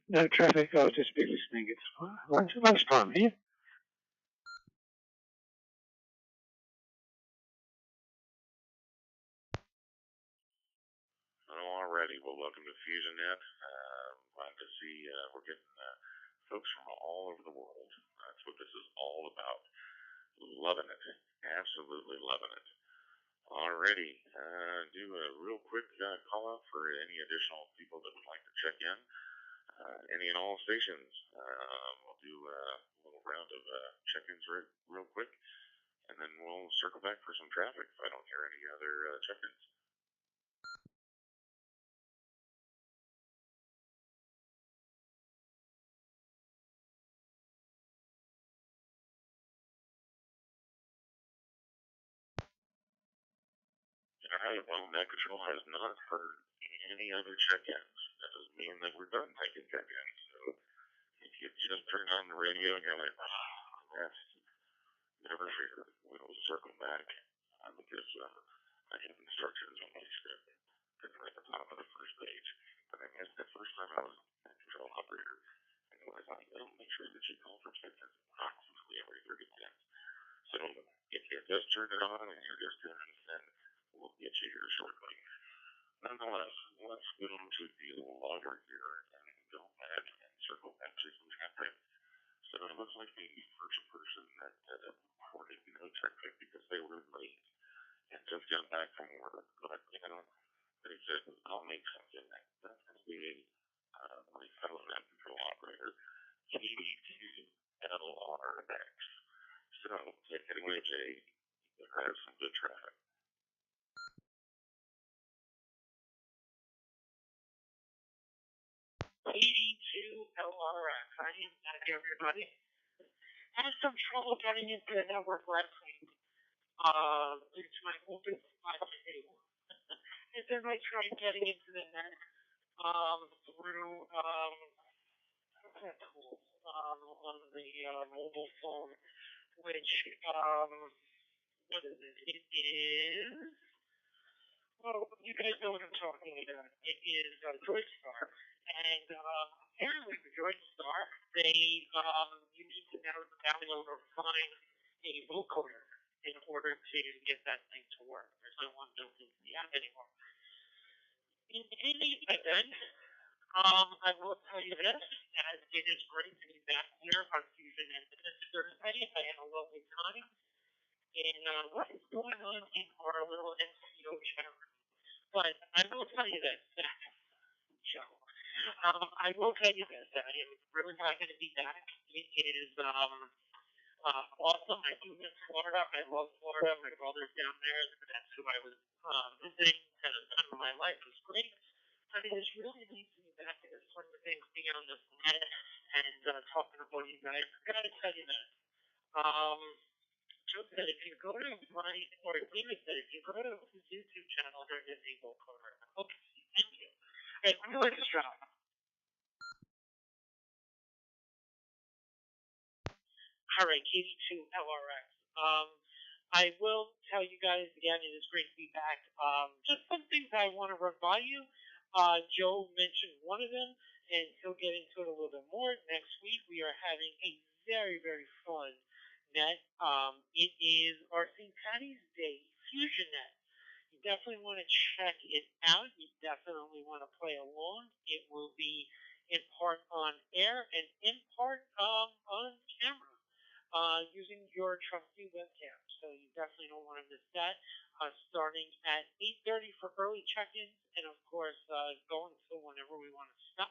No traffic. I'll just be listening. It's lunchtime here. Alrighty, well, welcome to Fusionnet. Glad to see we're getting folks from all over the world. That's what this is all about. Loving it. Absolutely loving it. Alrighty, do a real quick call out for any additional people that would like to check in. Any and all stations. We'll do a little round of check-ins real quick, and then we'll circle back for some traffic if I don't hear any other check-ins. Alright, well, net control has not heard any other check-ins. That doesn't mean that we're done taking check-ins. So if you just turn on the radio and you're like, that's never fear. We'll circle back because I have instructions on my script. It's right at the top of the first page. But I guess the first time I was net control operator, and I thought, well, make sure that you call for check-ins approximately every 30 minutes. So if you just turned it on and you're just tuning in, we'll get you here shortly. Nonetheless, let's go to the logger here and go back and circle back to some traffic. So it looks like the first person my fellow net control operator, KD2LRX. So, take it away, Jay. You have some good traffic. KD2LRX. I am back, everybody. I had some trouble getting into the network last week. Due to my open spot table. And then I tried getting into the net, through, what's that tool? On the, mobile phone, which, what is it? It is, well, you guys know what I'm talking about. It is, Droidstar. And, apparently with Droidstar, you need to now download or find a vocoder in order to get that thing to work. There's no one built into the app anymore. In any event, I will tell you this, as it is great to be back here on Fusionnet this Thursday. I had a lovely time in what is going on in our little NCO chat room. But I will tell you this, Joe. I will tell you this, I am really happy to be back. It is awesome. I do miss Florida. I love Florida. My brother's down there. That's who I was visiting at a time of my life. It was great. But it is really nice to be back at sort of things being on this net and talking about you guys. I gotta tell you this. Joe said if you go to David said if you go to his YouTube channel, there is a vocoder. Okay, thank you. Okay, I'm going to stop. Alright, KD2LRX. I will tell you guys again, it is great to be back. Just some things I want to run by you. Joe mentioned one of them, and he'll get into it a little bit more. Next week, we are having a very, very fun net. It is our St. Patty's Day Fusionnet. You definitely want to check it out. You definitely want to play along. It will be in part on air and in part on camera. Using your trusty webcam. So you definitely don't want to miss that. Starting at 8:30 for early check-ins, and of course, going till whenever we want to stop.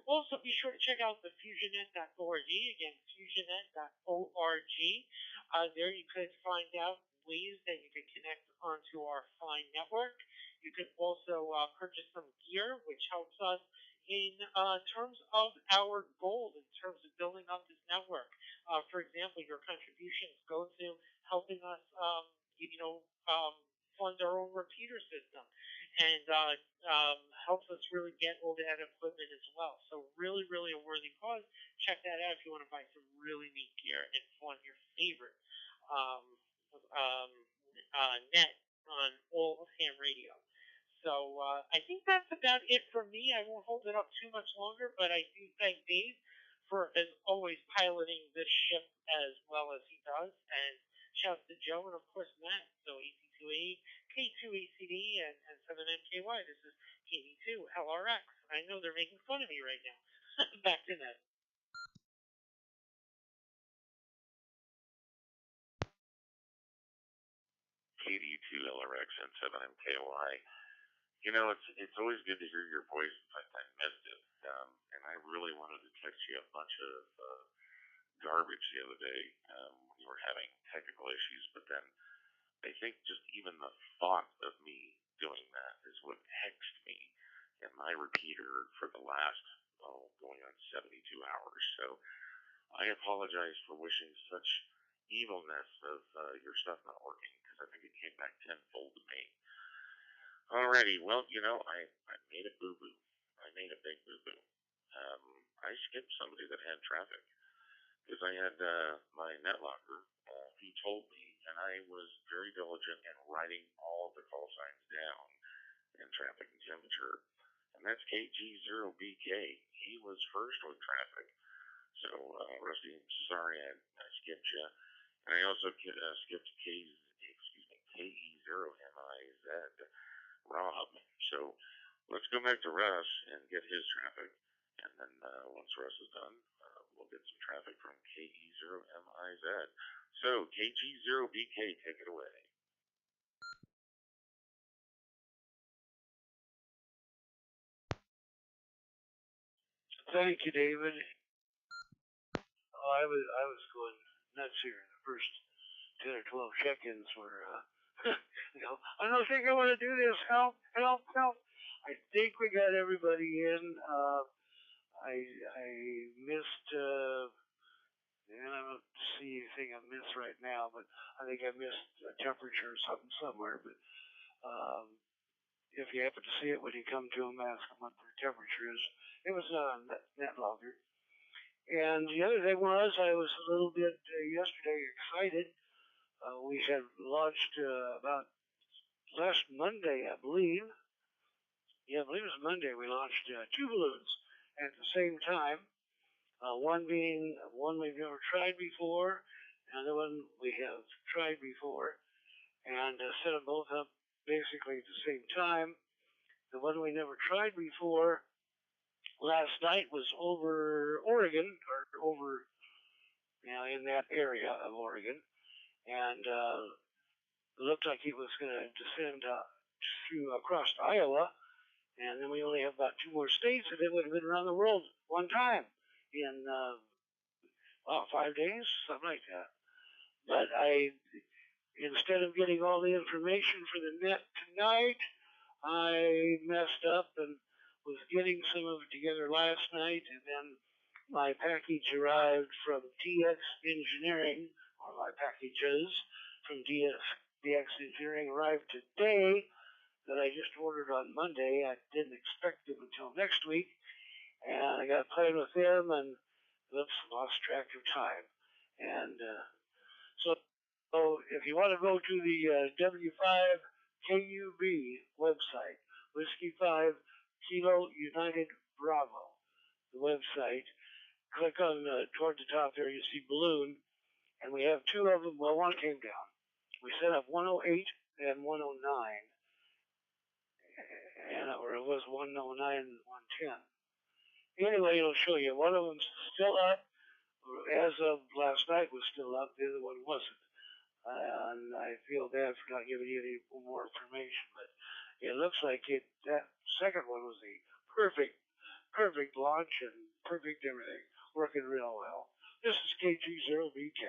Also, be sure to check out the fusionnet.org. Again, fusionnet.org. There you could find out ways that you could connect onto our fine network. You could also purchase some gear, which helps us in terms of our goals, in terms of building up this network. For example, your contributions go to helping us, fund our own repeater system, and helps us really get all that equipment as well. So really, really a worthy cause. Check that out if you want to buy some really neat gear and fund your favorite net on all ham radio. So I think that's about it for me. I won't hold it up too much longer, but I do thank Dave for, as always, piloting this ship as well as he does. And shouts to Joe and, of course, Matt. So AC2A, K2ACD, and 7MKY. This is KD2LRX. I know they're making fun of me right now. Back to that. KD2LRX and 7MKY. You know, it's always good to hear your voice. In fact, I missed it. And I really wanted to text you a bunch of garbage the other day when you were having technical issues. But then I think just even the thought of me doing that is what hexed me in my repeater for the last, going on 72 hours. So I apologize for wishing such evilness of your stuff not working, because I think it came back tenfold to me. Alrighty, well, I made a boo-boo. I made a big boo-boo. I skipped somebody that had traffic, because I had my netlocker. He told me, and I was very diligent in writing all of the call signs down in traffic and temperature, and that's KG0BK. He was first with traffic. So, Rusty, sorry I skipped you. And I also skipped KE0MIZ. Rob. So let's go back to Russ and get his traffic, and then once Russ is done, we'll get some traffic from KE0MIZ. So KG0BK, take it away. Thank you, David. Oh, I was going nuts here. The first 10 or 12 check-ins were, I don't think I want to do this. Help, help, help. I think we got everybody in. I missed, and I don't see anything I missed right now, but I think I missed a temperature or something somewhere. But if you happen to see it when you come to them, ask them what their temperature is. It was not on net logger. And the other thing was, I was a little bit yesterday excited. We had launched about last Monday, I believe. Yeah, I believe it was Monday. We launched 2 balloons at the same time. One being one we've never tried before, and the one we have tried before, and set them both up basically at the same time. The one we never tried before last night was over Oregon, or over, in that area of Oregon, and it looked like it was going to descend through across Iowa, and then we only have about 2 more states, and it would have been around the world one time in 5 days, something like that. But instead of getting all the information for the net tonight, I messed up and was getting some of it together last night, and then my package arrived from DX Engineering, or my packages from DX Engineering arrived today, that I just ordered on Monday. I didn't expect them until next week, and I got playing with them, and lost track of time. And so if you want to go to the W5KUB website, Whiskey 5 Kilo United Bravo, the website, click on toward the top there, you see balloon, and we have 2 of them. Well, one came down. We set up 108 and 109, or it was 109 and 110. Anyway, it'll show you. One of them's still up, or as of last night was still up. The other one wasn't. And I feel bad for not giving you any more information, but it looks like that second one was a perfect launch and perfect everything, working real well. This is KG0BK.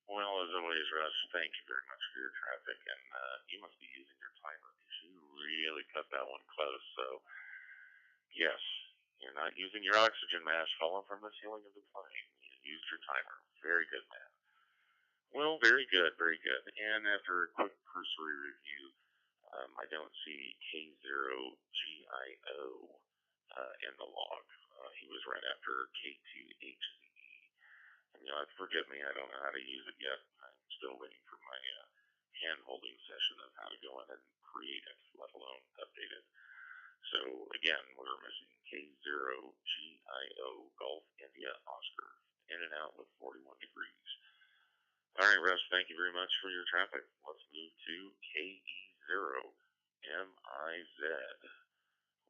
Well, as always, Russ, thank you very much for your traffic, and you must be using your timer because you really cut that one close. So, yes, you're not using your oxygen mask falling from the ceiling of the plane. You used your timer. Very good, man. Well, very good, very good. And after a quick cursory review, I don't see K0GIO in the log. He was right after K2HZE. And, forgive me, I don't know how to use it yet. I'm still waiting for my hand-holding session of how to go in and create it, let alone update it. So, again, we're missing K0GIO Golf India Oscar, in and out with 41 degrees. All right, Russ, thank you very much for your traffic. Let's move to KE0MIZ.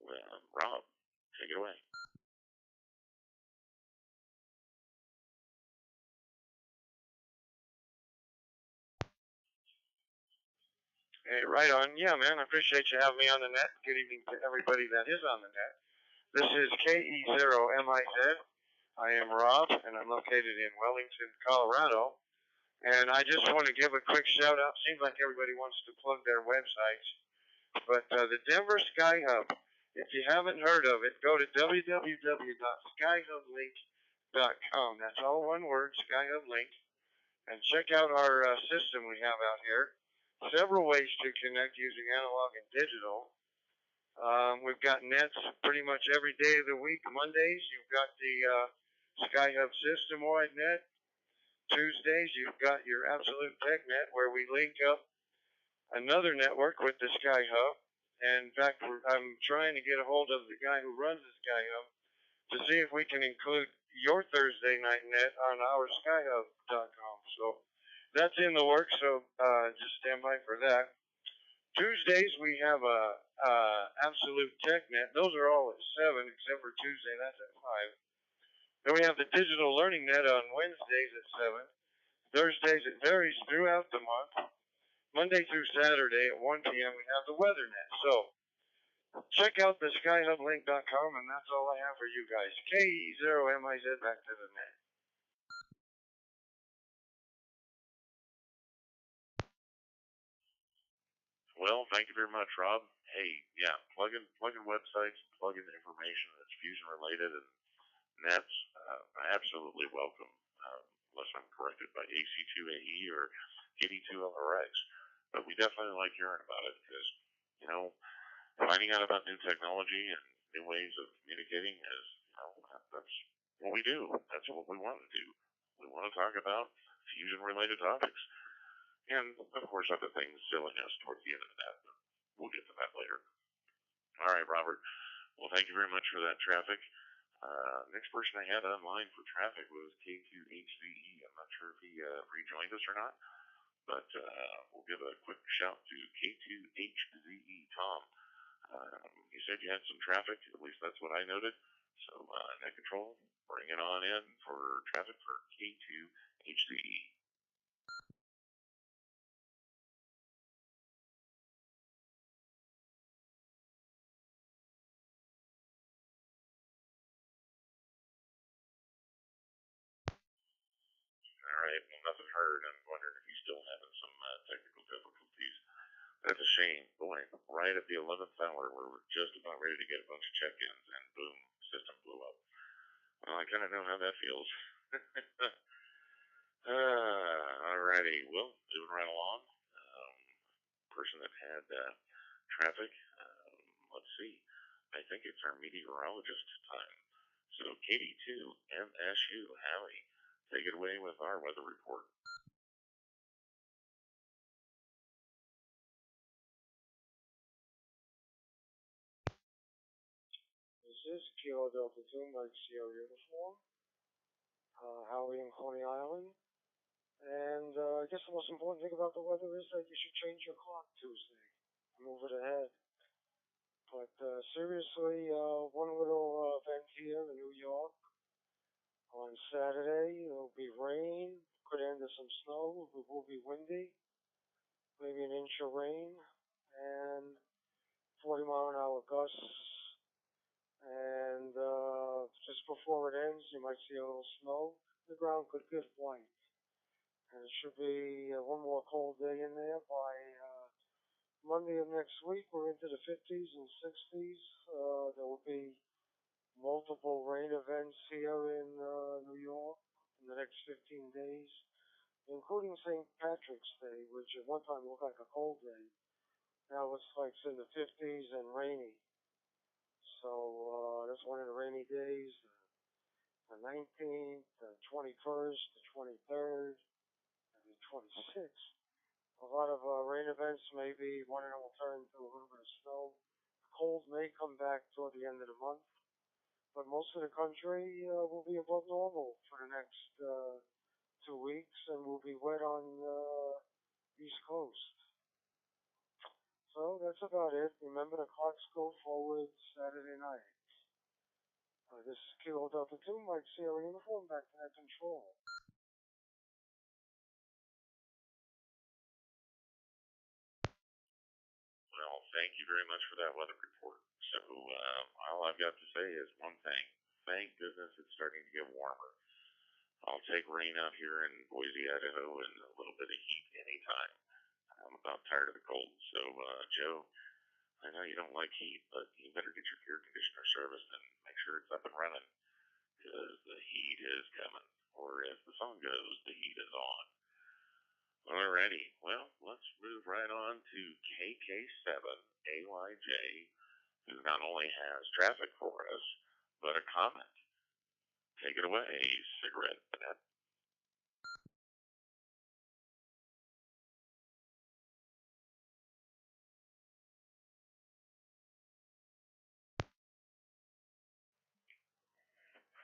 Well, Rob, take it away. Hey, right on. Yeah, man, I appreciate you having me on the net. Good evening to everybody that is on the net. This is KE0MIZ. I am Rob, and I'm located in Wellington, Colorado. And I just want to give a quick shout out. Seems like everybody wants to plug their websites. But the Denver Sky Hub, if you haven't heard of it, go to www.skyhublink.com. That's all one word, Skyhub Link. And check out our system we have out here. Several ways to connect using analog and digital. We've got nets pretty much every day of the week. Mondays, you've got the Skyhub system-wide net. Tuesdays, you've got your Absolute Tech Net, where we link up another network with the Skyhub. And in fact, I'm trying to get a hold of the guy who runs the Skyhub to see if we can include your Thursday night net on our skyhub.com. So that's in the works, so just stand by for that. Tuesdays, we have Absolute Tech Net. Those are all at 7, except for Tuesday, that's at 5. Then we have the Digital Learning Net on Wednesdays at 7. Thursdays, it varies throughout the month. Monday through Saturday at 1 p.m. we have the Weather Net. So check out the skyhublink.com, and that's all I have for you guys. KE0MIZ, back to the net. Well, thank you very much, Rob. Hey, yeah, plug in websites, plug in information that's fusion related, and that's absolutely welcome, unless I'm corrected by AC2AE or KD2LRX. But we definitely like hearing about it because, you know, finding out about new technology and new ways of communicating is, you know, that's what we do. That's what we want to do. We want to talk about fusion related topics. And, of course, other things silliness towards the end of that. But we'll get to that later. All right, Robert. Well, thank you very much for that traffic. Next person I had online for traffic was K2HZE. I'm not sure if he rejoined us or not, but we'll give a quick shout to K2HZE, Tom. You said you had some traffic, at least that's what I noted. So, net control, bring it on in for traffic for K2HZE. All right, well, nothing heard. I'm wondering if he's still having some technical difficulties. That's a shame. Boy, right at the 11th hour, we're just about ready to get a bunch of check-ins, and boom, system blew up. Well, I kind of know how that feels. Alrighty, well, moving right along. Person that had traffic, let's see. I think it's our meteorologist time. So, KD2, MSU, Hallie, take it away with our weather report. This is Kilo Delta 2, Mike Sierra Uniform, Howie and Coney Island. And I guess the most important thing about the weather is that you should change your clock Tuesday, move it ahead. But seriously, one little event here in New York. On Saturday, it'll be rain, could end in some snow, it will be windy, maybe an inch of rain, and 40-mile-an-hour gusts. And just before it ends, you might see a little snow. The ground could get white. And it should be one more cold day in there by Monday of next week. We're into the 50s and 60s. There will be multiple rain events here in New York in the next 15 days, including St. Patrick's Day, which at one time looked like a cold day. Now looks like it's in the 50s and rainy. So that's one of the rainy days, the 19th, the 21st, the 23rd, and the 26th. A lot of rain events, maybe one of them will turn into a little bit of snow. Cold may come back toward the end of the month, but most of the country will be above normal for the next 2 weeks, and will be wet on the East Coast. So that's about it. Remember, the clocks go forward Saturday night. This is Kilo Delta 2, Mike Sierra Uniform, back to net control. Well, thank you very much for that weather report. So, all I've got to say is one thing. Thank goodness it's starting to get warmer. I'll take rain out here in Boise, Idaho, and a little bit of heat anytime. I'm about tired of the cold. So, Joe, I know you don't like heat, but you better get your air conditioner serviced and make sure it's up and running, because the heat is coming. Or as the song goes, the heat is on. Alrighty, well, let's move right on to KK7AYJ, who not only has traffic for us, but a comment. Take it away, Cigarette Bennett.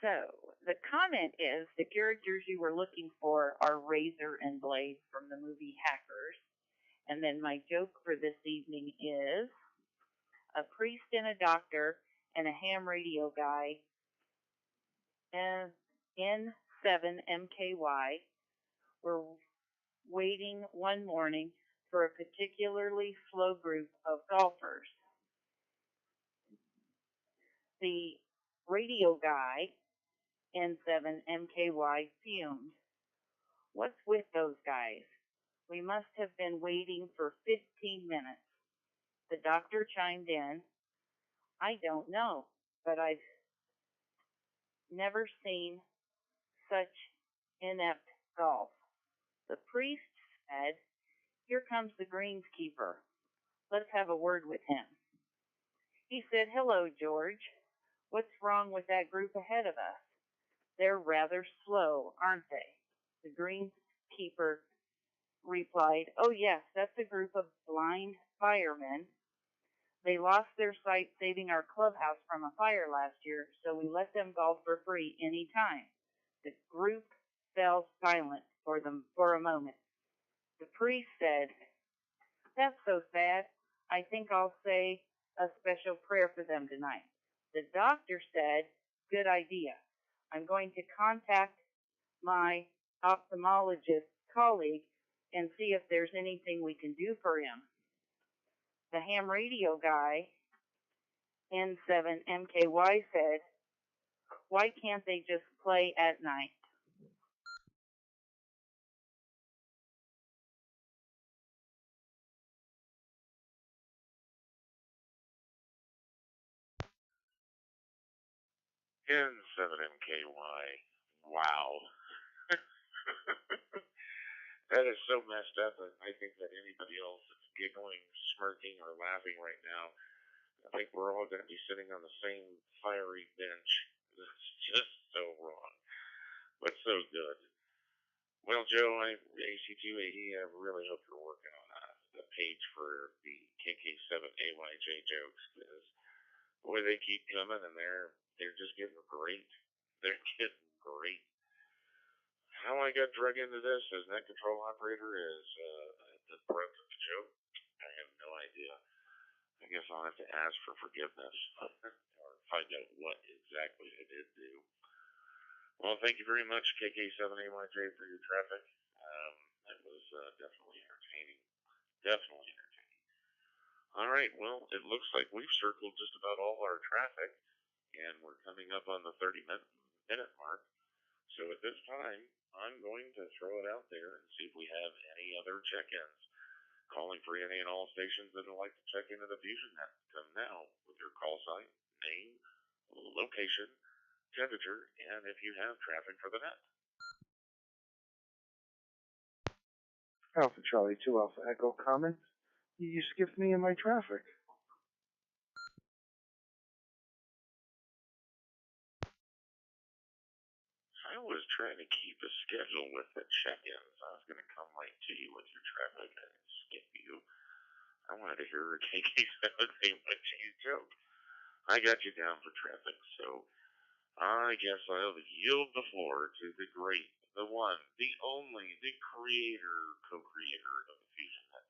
So, the comment is the characters you were looking for are Razor and Blade from the movie Hackers. And then my joke for this evening is a priest and a doctor and a ham radio guy and N7MKY were waiting one morning for a particularly slow group of golfers. The radio guy, N7MKY, fumed. What's with those guys? We must have been waiting for 15 minutes. The doctor chimed in. I don't know, but I've never seen such inept golf. The priest said, Here comes the greenskeeper. Let's have a word with him. He said, Hello, George. What's wrong with that group ahead of us? They're rather slow, aren't they? The greenskeeper replied, Oh, yes, that's a group of blind firemen. They lost their sight saving our clubhouse from a fire last year, so we let them golf for free any time. The group fell silent for a moment. The priest said, That's so sad. I think I'll say a special prayer for them tonight. The doctor said, Good idea. I'm going to contact my ophthalmologist colleague and see if there's anything we can do for him. The ham radio guy, N7MKY, said, Why can't they just play at night? N7MKY. Wow. That is so messed up, and I think that anybody else that's giggling, smirking, or laughing right now, I think we're all going to be sitting on the same fiery bench. It's just so wrong, but so good. Well, Joe, AC2AE, I really hope you're working on the page for the KK7AYJ jokes, because boy, they keep coming, and they're just getting great. They're getting great. How I got drug into this as net control operator is the breadth of the joke. I have no idea. I guess I'll have to ask for forgiveness or find out what exactly I did do. Well, thank you very much, KK7AYJ, for your traffic. That was definitely entertaining. Definitely entertaining. All right, well, it looks like we've circled just about all our traffic, and we're coming up on the 30-minute mark. So at this time, I'm going to throw it out there and see if we have any other check-ins. Calling for any and all stations that would like to check into the Fusionnet. Come now with your call sign, name, location, temperature, and if you have traffic for the net. Alpha Charlie 2 Alpha Echo comment. You skipped me in my traffic. I was trying to keep a schedule with the check-ins. I was going to come right to you with your traffic and skip you. I wanted to hear a KK7AYJ joke. I got you down for traffic, so I guess I'll yield the floor to the great, the one, the only, the creator, co-creator of the Fusionnet,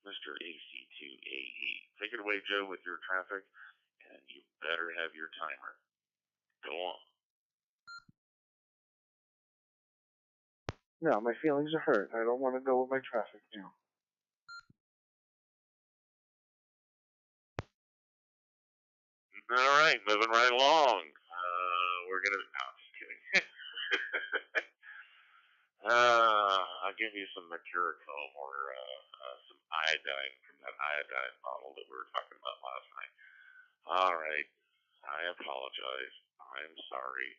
Mr. AC2AE. Take it away, Joe, with your traffic, and you better have your timer. Go on. No, my feelings are hurt. I don't want to go with my traffic now. All right, moving right along. We're going to... No, I'm just kidding. I'll give you some mercurochrome or some iodine from that iodine bottle that we were talking about last night. All right, I apologize. I'm sorry.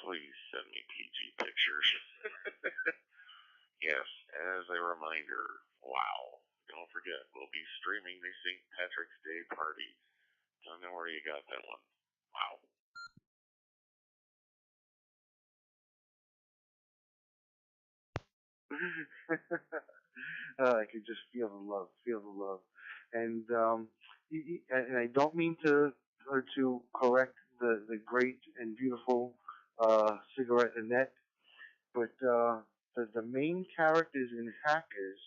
Please send me PG pictures. Yes, as a reminder, wow, don't forget, we'll be streaming the St. Patrick's Day party. Don't know where you got that one. Wow. I could just feel the love, and and I don't mean to correct the great and beautiful cigarette Annette, but the main characters in Hackers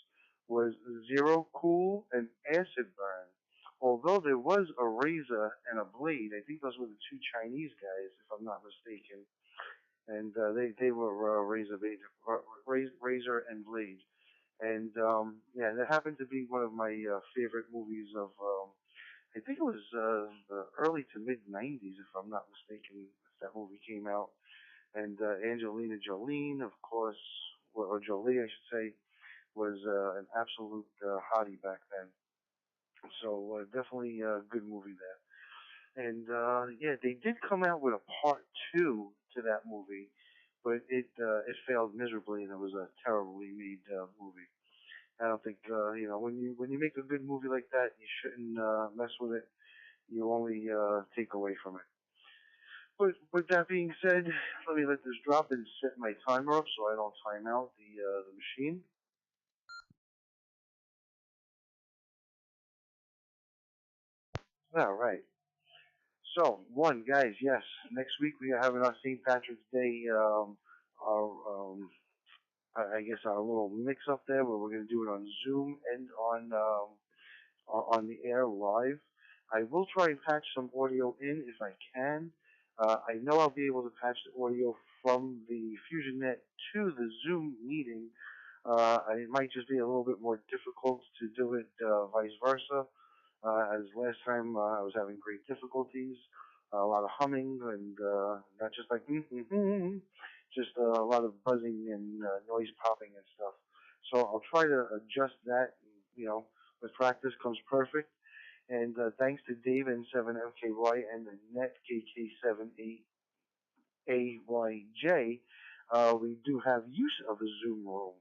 was Zero Cool and Acid Burn. Although there was a razor and a blade, I think those were the two Chinese guys, if I'm not mistaken, and they were razor and blade. And yeah, that happened to be one of my favorite movies of. I think it was the early to mid '90s, if I'm not mistaken. That movie came out, and Angelina Jolie, of course, or Jolie, I should say, was an absolute hottie back then. So definitely a good movie there. And yeah, they did come out with a part two to that movie, but it failed miserably, and it was a terribly made movie. I don't think when you make a good movie like that, you shouldn't mess with it. You only take away from it. But with that being said, let me let this drop and set my timer up so I don't time out the machine. All right. So one, guys, yes, next week we are having our St. Patrick's Day, our I guess our little mix up there where we're gonna do it on Zoom and on the air live. I will try and patch some audio in if I can. I know I'll be able to patch the audio from the Fusionnet to the Zoom meeting. It might just be a little bit more difficult to do it vice versa. As last time I was having great difficulties, a lot of humming and not just like just a lot of buzzing and noise popping and stuff. So I'll try to adjust that. You know, with practice comes perfect. And thanks to Dave N7MKY and the NetKK78AYJ, we do have use of the Zoom room.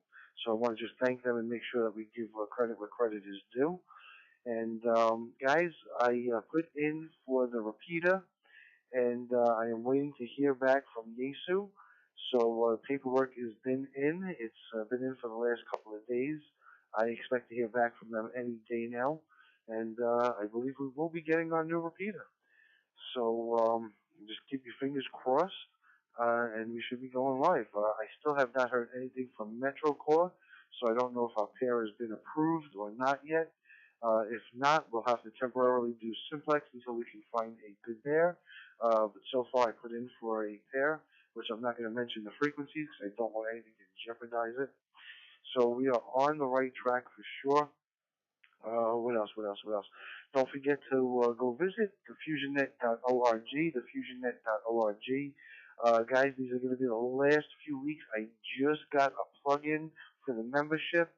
So I want to just thank them and make sure that we give credit where credit is due. And guys, I put in for the repeater, and I am waiting to hear back from Yesu. So paperwork has been in. It's been in for the last couple of days. I expect to hear back from them any day now, and I believe we will be getting our new repeater. So just keep your fingers crossed, and we should be going live. I still have not heard anything from MetroCore, so I don't know if our pair has been approved or not yet. If not, we'll have to temporarily do simplex until we can find a good pair. But so far, I put in for a pair, which I'm not going to mention the frequencies because I don't want anything to jeopardize it. So we are on the right track for sure. What else? What else? What else? Don't forget to go visit the fusionnet.org, the fusionnet.org. Guys, these are going to be the last few weeks. I just got a plugin for the membership,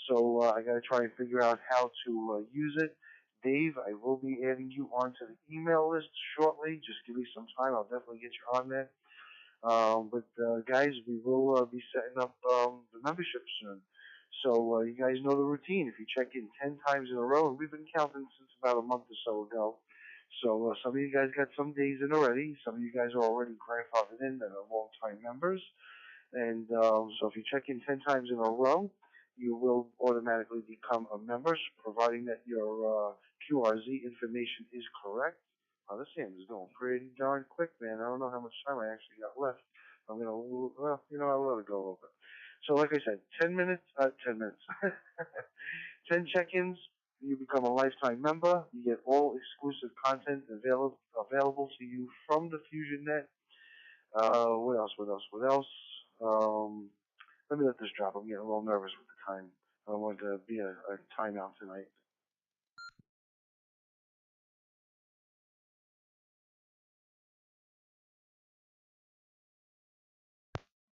so I got to try and figure out how to use it. Dave, I will be adding you onto the email list shortly. Just give me some time. I'll definitely get you on there. But guys, we will be setting up the membership soon. So you guys know the routine. If you check in 10 times in a row, and we've been counting since about a month or so ago. So some of you guys got some days in already. Some of you guys are already grandfathered in that are long-time members. And so if you check in 10 times in a row, you will automatically become a member, providing that your QRZ information is correct. This game is going pretty darn quick, man. I don't know how much time I actually got left. I'm gonna, well, I'll let it go a little bit. So, like I said, 10 minutes, 10 minutes, 10 check-ins. You become a lifetime member. You get all exclusive content available to you from the Fusionnet. What else? What else? What else? Let me let this drop. I'm getting a little nervous with the time. I don't want it to be a timeout tonight.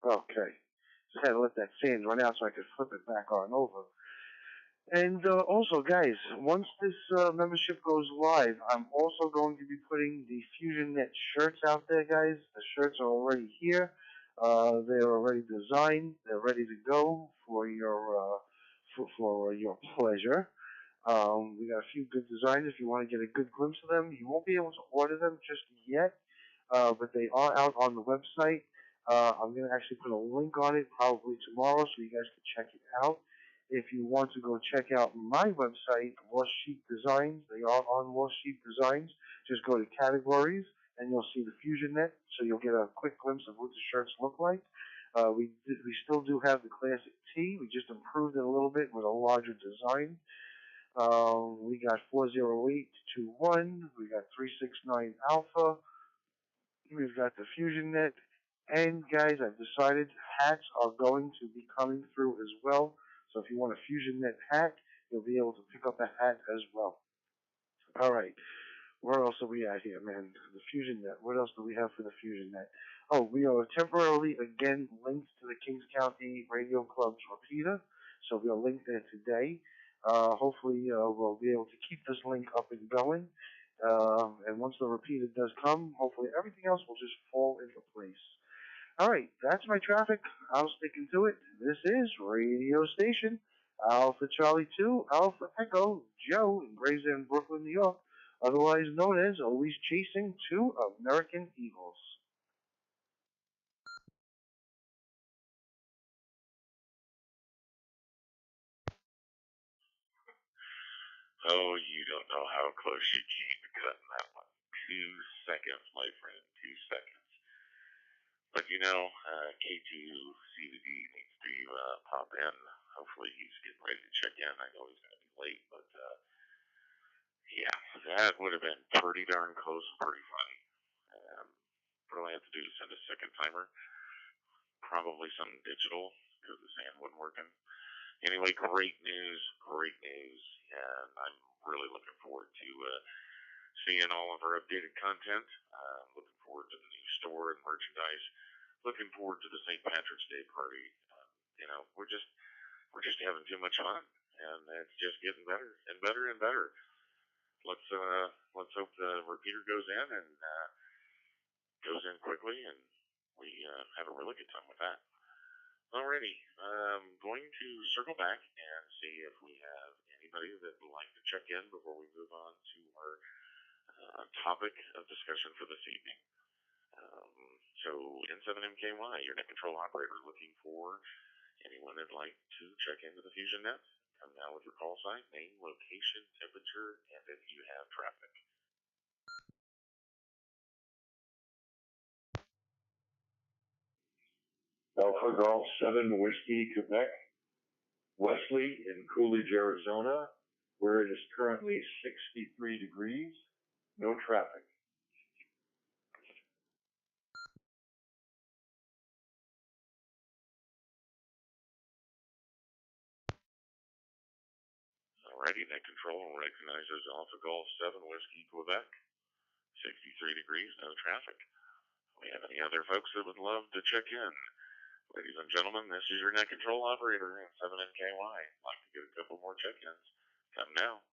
Okay. Just had to let that sand run out so I could flip it back on over. And also, guys, once this membership goes live, I'm also going to be putting the Fusionnet shirts out there, guys. The shirts are already here. They're already designed. They're ready to go for your for your pleasure. We got a few good designs. If you want to get a good glimpse of them, you won't be able to order them just yet, but they are out on the website. I'm going to actually put a link on it probably tomorrow so you guys can check it out. If you want to go check out my website, Lost Sheep Designs, they are on Lost Sheep Designs. Just go to categories and you'll see the Fusionnet, so you'll get a quick glimpse of what the shirts look like. We still do have the classic tee. We just improved it a little bit with a larger design. We got 40821. We got 369 Alpha. We've got the Fusionnet. And guys, I've decided hats are going to be coming through as well. So if you want a Fusionnet hat, you'll be able to pick up a hat as well. All right. Where else are we at here, man? The Fusionnet. What else do we have for the Fusionnet? Oh, we are temporarily again linked to the Kings County Radio Club's repeater. So we are linked there today. Hopefully we'll be able to keep this link up and going. And once the repeater does come, hopefully everything else will just fall into place. All right, that's my traffic. I'll stick into it. This is Radio Station Alpha Charlie 2, Alpha Echo, Joe in Gray's Inn, Brooklyn, New York, otherwise known as Always Chasing Two American Eagles. Oh, you don't know how close you came to cutting that one. 2 seconds, my friend, 2 seconds. But you know, K2CVD needs to pop in. Hopefully he's getting ready to check in. I know he's going to be late, but yeah, that would have been pretty darn close and pretty funny. What do I have to do? Send a second timer? Probably something digital because the sand wasn't working. Anyway, great news, and I'm really looking forward to seeing all of our updated content. Looking forward to the new store and merchandise. Looking forward to the St. Patrick's Day party. You know, we're just having too much fun, and it's just getting better and better and better. Let's hope the repeater goes in and goes in quickly, and we have a really good time with that. Alrighty, going to circle back and see if we have anybody that would like to check in before we move on to our topic of discussion for this evening. So N7MKY, your net control operator, looking for anyone that'd like to check into the Fusionnet. Come now with your call sign, name, location, temperature, and if you have traffic. Alpha Golf 7 Whiskey, Quebec. Wesley in Coolidge, Arizona, where it is currently 63 degrees, no traffic. Alrighty, net control recognizes Alpha Golf 7 Whiskey, Quebec. 63 degrees, no traffic. We have any other folks that would love to check in? Ladies and gentlemen, this is your net control operator in 7NKY. I'd like to get a couple more check-ins. Come now.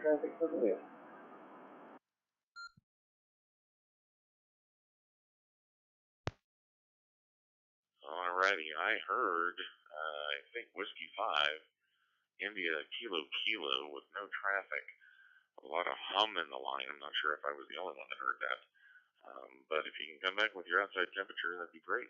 Traffic for the lift. Alrighty, I heard, I think Whiskey 5, India Kilo Kilo with no traffic. A lot of hum in the line. I'm not sure if I was the only one that heard that. But if you can come back with your outside temperature, that'd be great.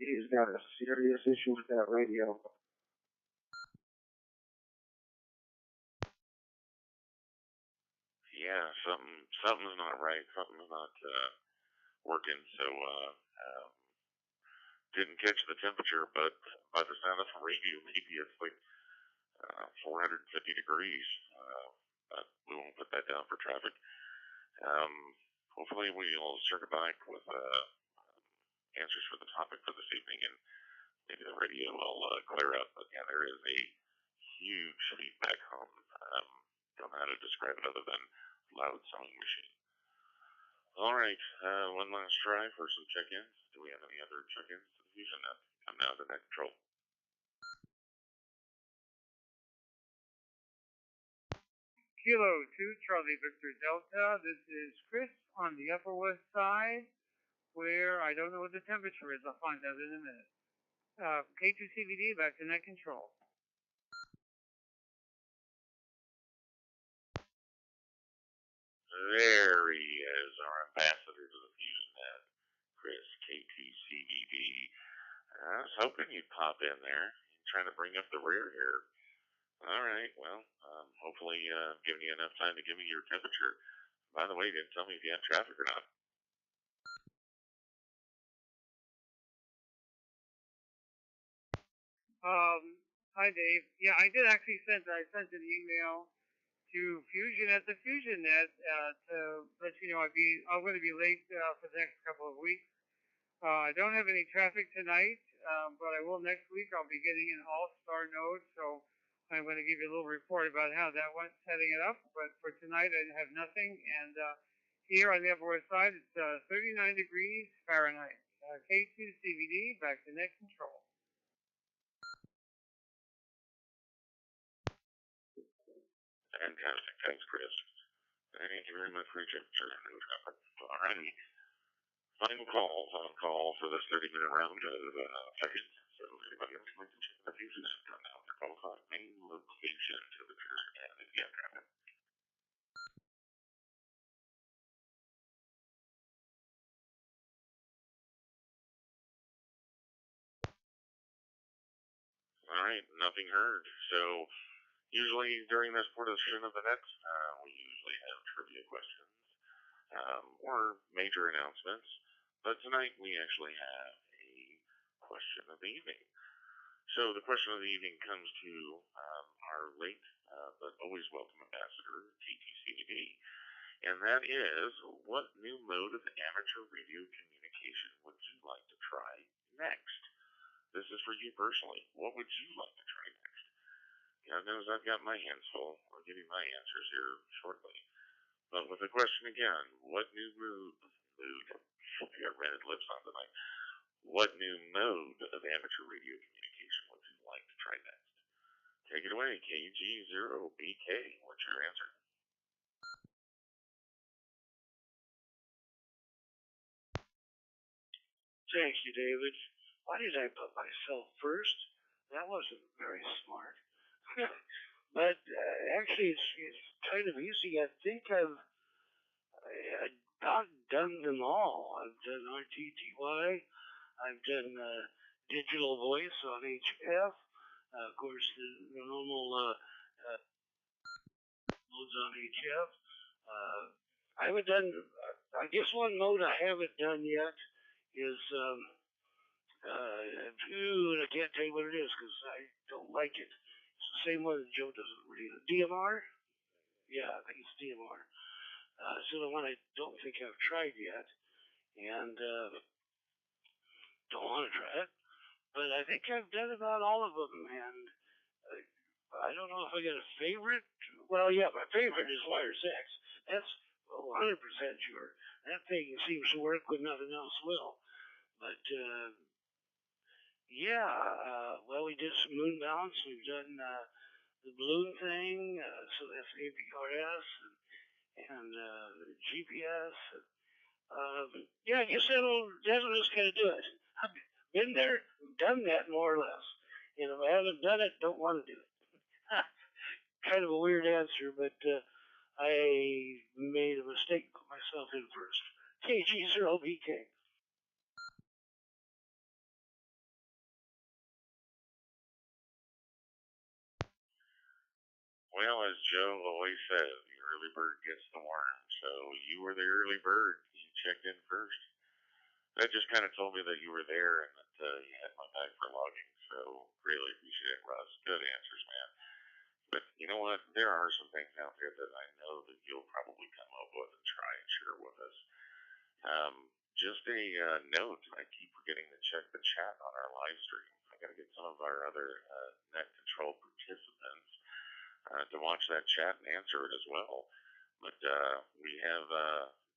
He's got a serious issue with that radio. Yeah, something's not right. Something's not working. So didn't catch the temperature, but by the sound of the radio, maybe it's like 450 degrees. But we won't put that down for traffic. Hopefully we'll circle back with answers for the topic for this evening, and maybe the radio will clear up. But yeah, there is a huge feedback hum. Don't know how to describe it other than loud sewing machine. All right, one last try for some check-ins. Do we have any other check-ins to the Fusionnet? Come now to net control. Kilo 2 Charlie Victor Delta. This is Chris on the Upper West Side, where I don't know what the temperature is. I'll find out in a minute. K2CVD, back to net control. There he is, our ambassador to the Fusionnet, Chris, CBD. I was hoping you'd pop in there. You're trying to bring up the rear here. All right, well, hopefully giving you enough time to give me your temperature. By the way, you didn't tell me if you had traffic or not. Hi Dave. Yeah, I did actually send an email to Fusionnet, the Fusionnet, to let you know I'm going to be late for the next couple of weeks. I don't have any traffic tonight, but I will next week. I'll be getting an all-star node, so I'm going to give you a little report about how that went setting it up. But for tonight, I have nothing, and here on the Upper West Side, it's 39 degrees Fahrenheit. K2 CBD, back to net control. Fantastic. Thanks, Chris. Thank you very much for your temperature. All righty. Final call for this 30-minute round of seconds. So anybody else like to check the Fusionnet come out to qualify main location temperature and if you have traffic. All right, nothing heard. So usually during this portion of the net, we usually have trivia questions or major announcements. But tonight we actually have a question of the evening. So the question of the evening comes to our late but always welcome ambassador, TTCBD. And that is, what new mode of amateur radio communication would you like to try next? This is for you personally. What would you like to try next? God knows I've got my hands full. I'll give you my answers here shortly. But with the question again, what new mood, I got red lips on tonight. What new mode of amateur radio communication would you like to try next? Take it away, KG0BK. What's your answer? Thank you, David. Why did I put myself first? That wasn't very smart. But actually, it's kind of easy. I think I've about done them all. I've done RTTY. I've done digital voice on HF. Of course, the normal modes on HF. I haven't done. I guess one mode I haven't done yet is. I can't tell you what it is because I don't like it. It's the same one that Joe doesn't really. DMR? Yeah, I think it's DMR. It's the one I don't think I've tried yet, and don't want to try it. But I think I've done about all of them, and I don't know if I got a favorite. Well, yeah, my favorite is Wire 6. That's 100% sure. That thing seems to work when nothing else will. But yeah, well, we did some moon balance. We've done the balloon thing, so that's APRS and GPS. Yeah, I guess that'll just kind of do it. I've been there, done that more or less. And if I haven't done it, don't want to do it. Kind of a weird answer, but I made a mistake, put myself in first. KG0BK. Well, as Joe always says, the early bird gets the worm. So you were the early bird. You checked in first. That just kind of told me that you were there and that you had my back for logging. So really appreciate it, Russ. Good answers, man. But you know what? There are some things out there that I know that you'll probably come up with and try and share with us. Just a note, I keep forgetting to check the chat on our live stream. I got to get some of our other net control participants to watch that chat and answer it as well. But we have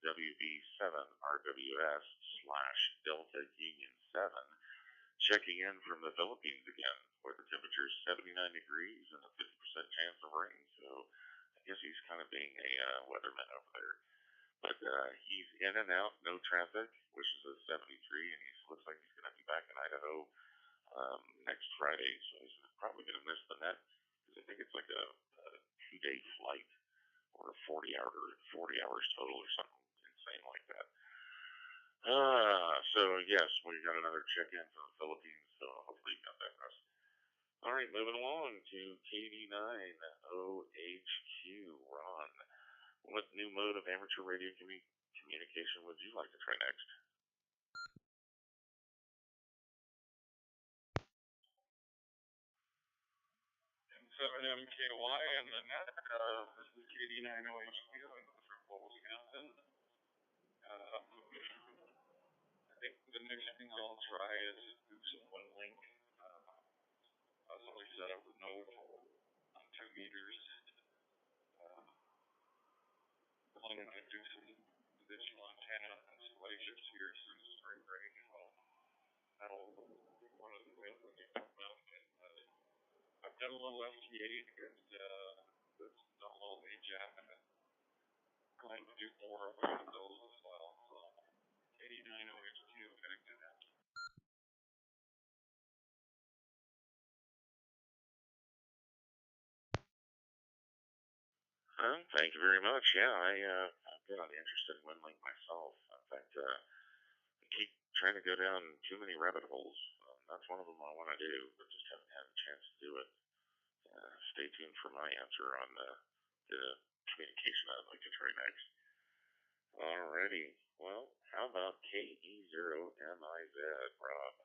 WB7RWS/Delta Union 7 checking in from the Philippines again, where the temperature is 79 degrees and a 50% chance of rain. So I guess he's kind of being a weatherman over there. But he's in and out, no traffic, which is a 73, and he looks like he's going to be back in Idaho next Friday. So he's probably going to miss the net because I think it's like a 2-day flight or 40 hours total or something insane like that. So yes, we got another check-in from the Philippines, so hopefully you got that rest. All right, moving along to KD9OHQ. Ron, what new mode of amateur radio communication would you like to try next? 7MKY and the net. This is KD9OHQ from Wisconsin. I think the next thing I'll try is do some one link. Possibly set up a node on 2 meters. Planning to do some digital antenna installations here through the spring break. That'll be one of the things we can talk about. I've done a little FTA and that's done a little AJAP and I'm going to do more of those as well. So 89OHQ connected. Thank you very much. Yeah, I'm really interested in WinLink myself. In fact, I keep trying to go down too many rabbit holes. That's one of them I want to do, but just haven't had a chance to do it. Stay tuned for my answer on the communication I'd like to try next. Alrighty. Well, how about KE0MIZ, Rob?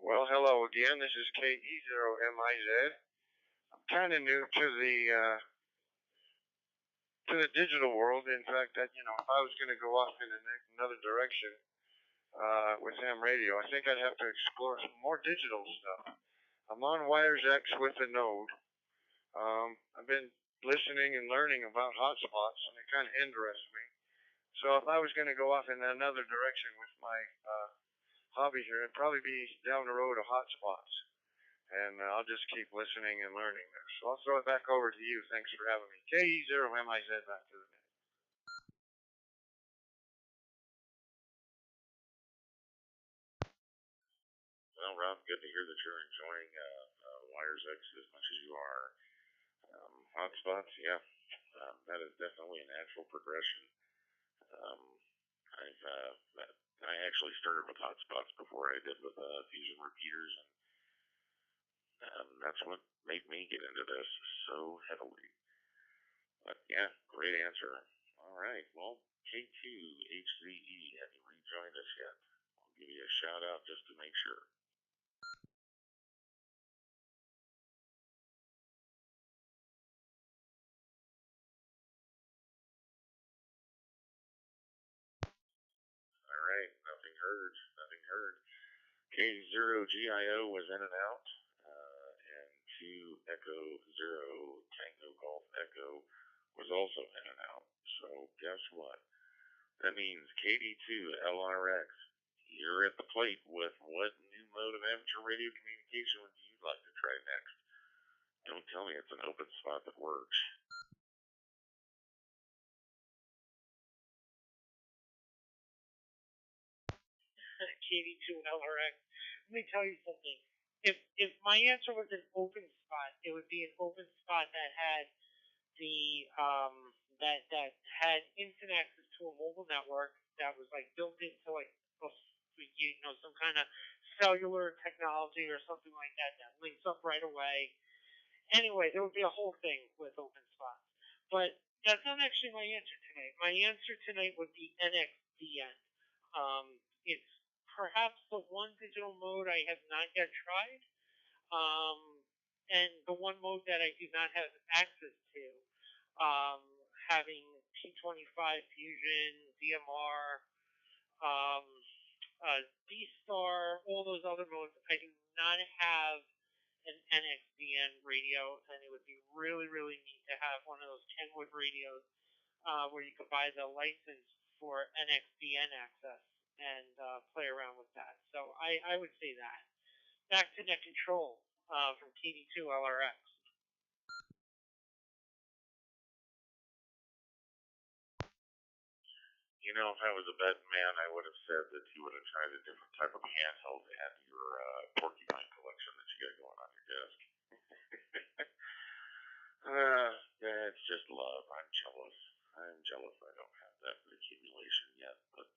Well, hello again. This is KE0MIZ. I'm kind of new to the digital world. In fact, if I was going to go off in another direction with ham radio, I think I'd have to explore some more digital stuff. I'm on Wires X with a node. I've been listening and learning about hotspots, and it kind of interests me. So if I was going to go off in another direction with my hobby here, it'd probably be down the road of hotspots. And I'll just keep listening and learning there. So I'll throw it back over to you. Thanks for having me. KE0MIZ back to the net. Well, Rob, good to hear that you're enjoying Wires X as much as you are. Hotspots, yeah, that is definitely a natural progression. I actually started with hotspots before I did with fusion repeaters, and that's what made me get into this so heavily. But yeah, great answer. All right, well, K2HZE, have you rejoined us yet? I'll give you a shout out just to make sure. All right, nothing heard. K0GIO was in and out, and 2 Echo 0 Tango Golf Echo was also in and out. So guess what? That means KD2 LRX, you're at the plate with what new mode of amateur radio communication would you like to try next? Don't tell me it's an open spot that works. KD2 LRX. Let me tell you something. If my answer was an open spot, it would be an open spot that had the that had instant access to a mobile network that was like built into like some kind of cellular technology or something like that that links up right away. Anyway, there would be a whole thing with open spots. But that's not actually my answer tonight. My answer tonight would be NXDN. It's perhaps the one digital mode I have not yet tried, and the one mode that I do not have access to. Having P25 Fusion, DMR, D-Star, all those other modes, I do not have an NXDN radio, and it would be really, really neat to have one of those Kenwood radios where you could buy the license for NXDN access and play around with that. So I would say that. Back to net control from KD2 LRX. You know, if I was a betting man, I would have said that you would have tried a different type of handheld to add to your porcupine collection that you got going on your desk. Yeah, it's just love. I'm jealous. I'm jealous I don't have that accumulation yet, but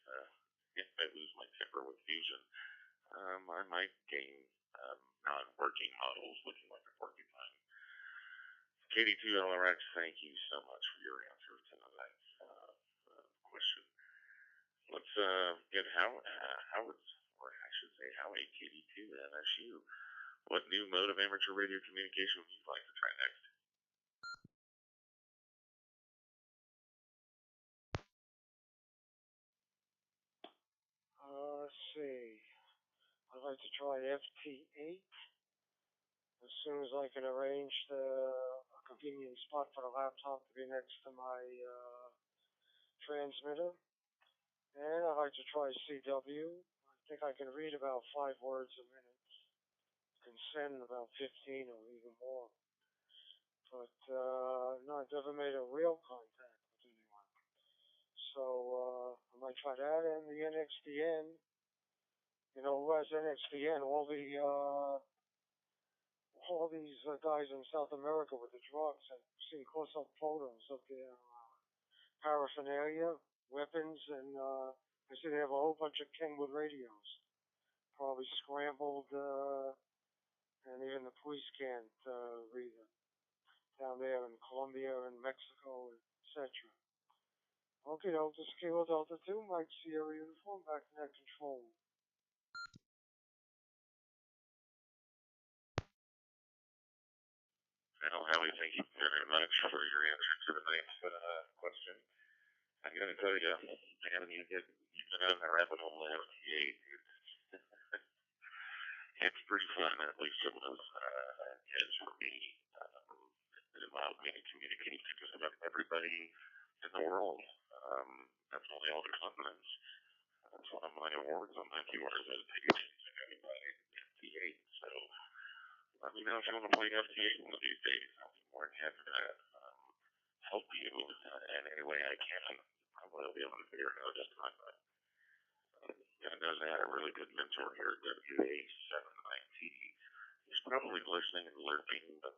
if I lose my temper with Fusion, I might gain non-working models looking like a porcupine. KD2LRX, thank you so much for your answer to tonight's question. Let's get Howard's, or I should say Howie, KD2 NSU. What new mode of amateur radio communication would you like to try next? Let's see. I'd like to try FT8 as soon as I can arrange a convenient spot for the laptop to be next to my transmitter. And I'd like to try CW. I think I can read about 5 words a minute. Can send about 15 or even more. But no, I've never made a real contact with anyone. So I might try that, and the NXDN. You know, who has NXDN? All these guys in South America with the drugs. I've seen close-up photos of their paraphernalia, weapons, and I see they have a whole bunch of Kenwood radios, probably scrambled, and even the police can't read it down there in Colombia and Mexico, etc. Okay, Delta Kilo Delta 2, Mike Sierra Uniform, back to net control. Well, Howie, thank you very much for your answer to the next question. I gotta tell you, man, you've been on the rabbit hole of FT8. It's pretty fun, at least it was, is for me. It allowed me to communicate to just about everybody in the world. Definitely all the continents. That's one of my awards on that yours is to anybody in FT8. So let me know if you want to play FT8 one of these days. I'll be more than happy to help you in any way I can. Probably will be able to figure it out just fine. God knows I had a really good mentor here at WA790. He's probably listening and lurking, but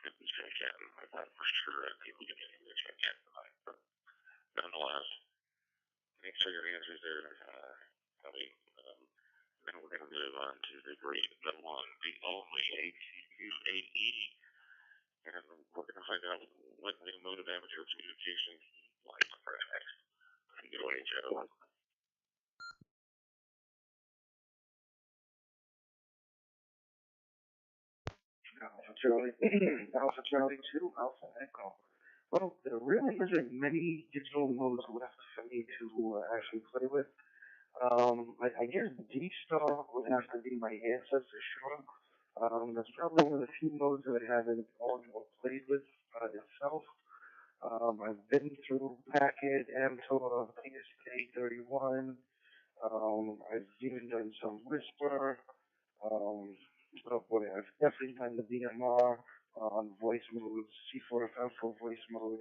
couldn't check in. I thought for sure I'd be able to get him to check in tonight. But nonetheless, thanks for your answers there, Ellie. Then we're going to move on to the great, the one, the only HCQ 880. And we're going to find out what new mode of amateur communication he'd like for next. Take it away, Joe. Alpha Charlie 2, Alpha Echo. Well, there really isn't many digital modes left for me to actually play with. I guess D-Star would have to be my answer for sure. That's probably one of the few modes that I haven't owned or played with itself. I've been through Packet, Amtor, PSK31. I've even done some Whisper. Oh boy, I've definitely done the DMR on voice modes, C4FM for voice mode,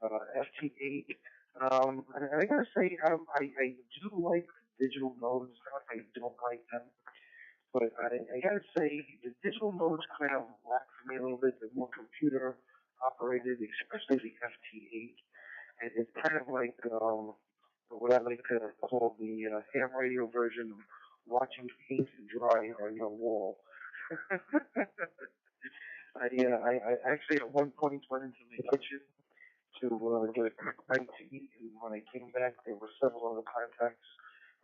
FT8. And I gotta say, I do like digital modes. Not that I don't like them, but I gotta say the digital modes kind of lack for me a little bit. They're more computer operated, especially the FT8. And it's kind of like what I like to call the ham radio version of watching paint dry on your wall. I actually at one point went into the kitchen to get a quick bite to eat, and when I came back, there were several other contacts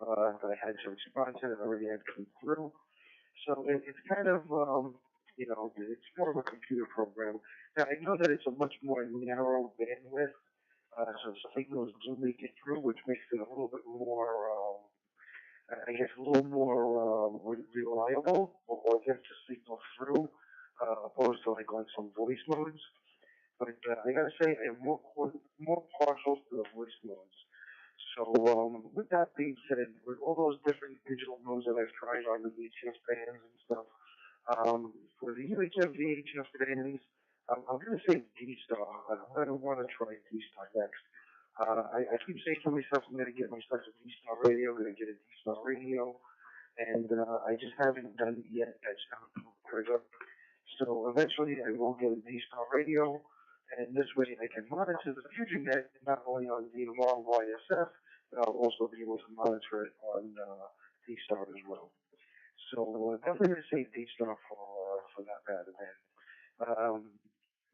that I had to respond to that already had come through. So it's kind of, it's more of a computer program. Now, I know that it's a much more narrow bandwidth, so signals do make it through, which makes it a little bit more, I guess, a little more reliable, or gets the signal through, opposed to like on some voice modes. But I gotta say, I'm more partial to the voice modes. So with that being said, with all those different digital modes that I've tried on the VHF bands and stuff, for the UHF VHF bands, I'm gonna say D-Star. I don't want to try D-Star next. I keep saying to myself, I'm gonna get myself a D-Star radio. I'm gonna get a D-Sar radio, and I just haven't done it yet. I just haven't pulled the trigger. So eventually I will get a D-Star radio, and this way I can monitor the Fusionnet not only on the long YSF, but I'll also be able to monitor it on D-Star as well. So definitely going to say D-Star for that matter, man.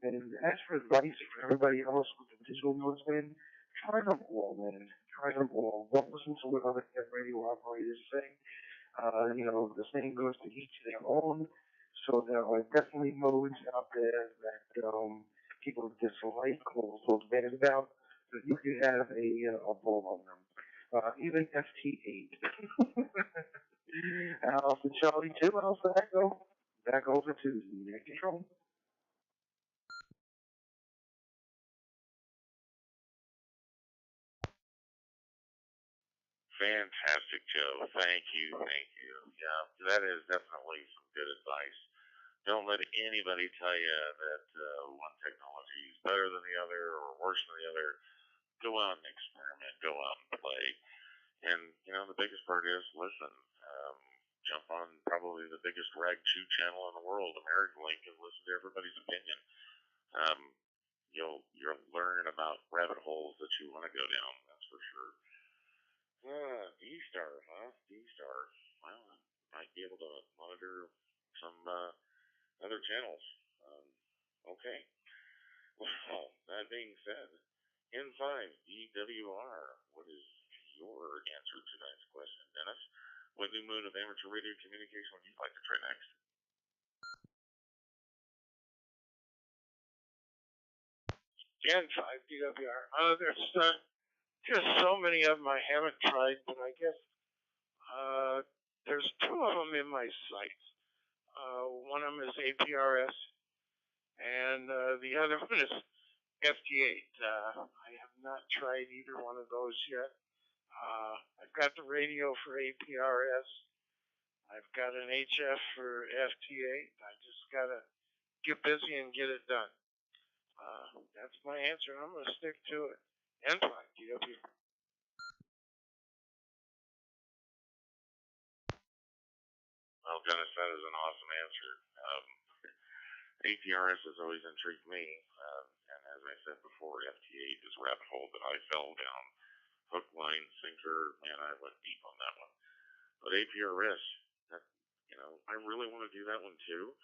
And as for advice for everybody else with the digital nodes, man, try them all, man. Try them all. Don't listen to what other radio operators say. The same goes to each their own. So there are definitely modes out there that people dislike or feel bad about, but you can have a ball on them. Even FT8. Alpha Charlie 2, Alpha Echo. Back over to the control. Fantastic, Joe. Thank you, thank you. Yeah, that is definitely some good advice. Don't let anybody tell you that one technology is better than the other or worse than the other. Go out and experiment. Go out and play. And, the biggest part is listen. Jump on probably the biggest rag chew channel in the world, American Link, and listen to everybody's opinion. You'll learn about rabbit holes that you want to go down, that's for sure. D-Star, huh? D-Star. Well, I might be able to monitor some other channels. Okay. Well, that being said, N5 DWR, what is your answer to tonight's question, Dennis? What new mode of amateur radio communication would you like to try next? N5 DWR. There's just so many of them I haven't tried, but I guess there's two of them in my sights. One of them is APRS, and the other one is FT8. I have not tried either one of those yet. I've got the radio for APRS. I've got an HF for FT8. I just got to get busy and get it done. That's my answer, and I'm going to stick to it. N5 DWR. Well, Dennis, that is an awesome answer. APRS has always intrigued me, and as I said before, FT8 is a rabbit hole that I fell down. Hook, line, sinker, man, I went deep on that one. But APRS, I really want to do that one too,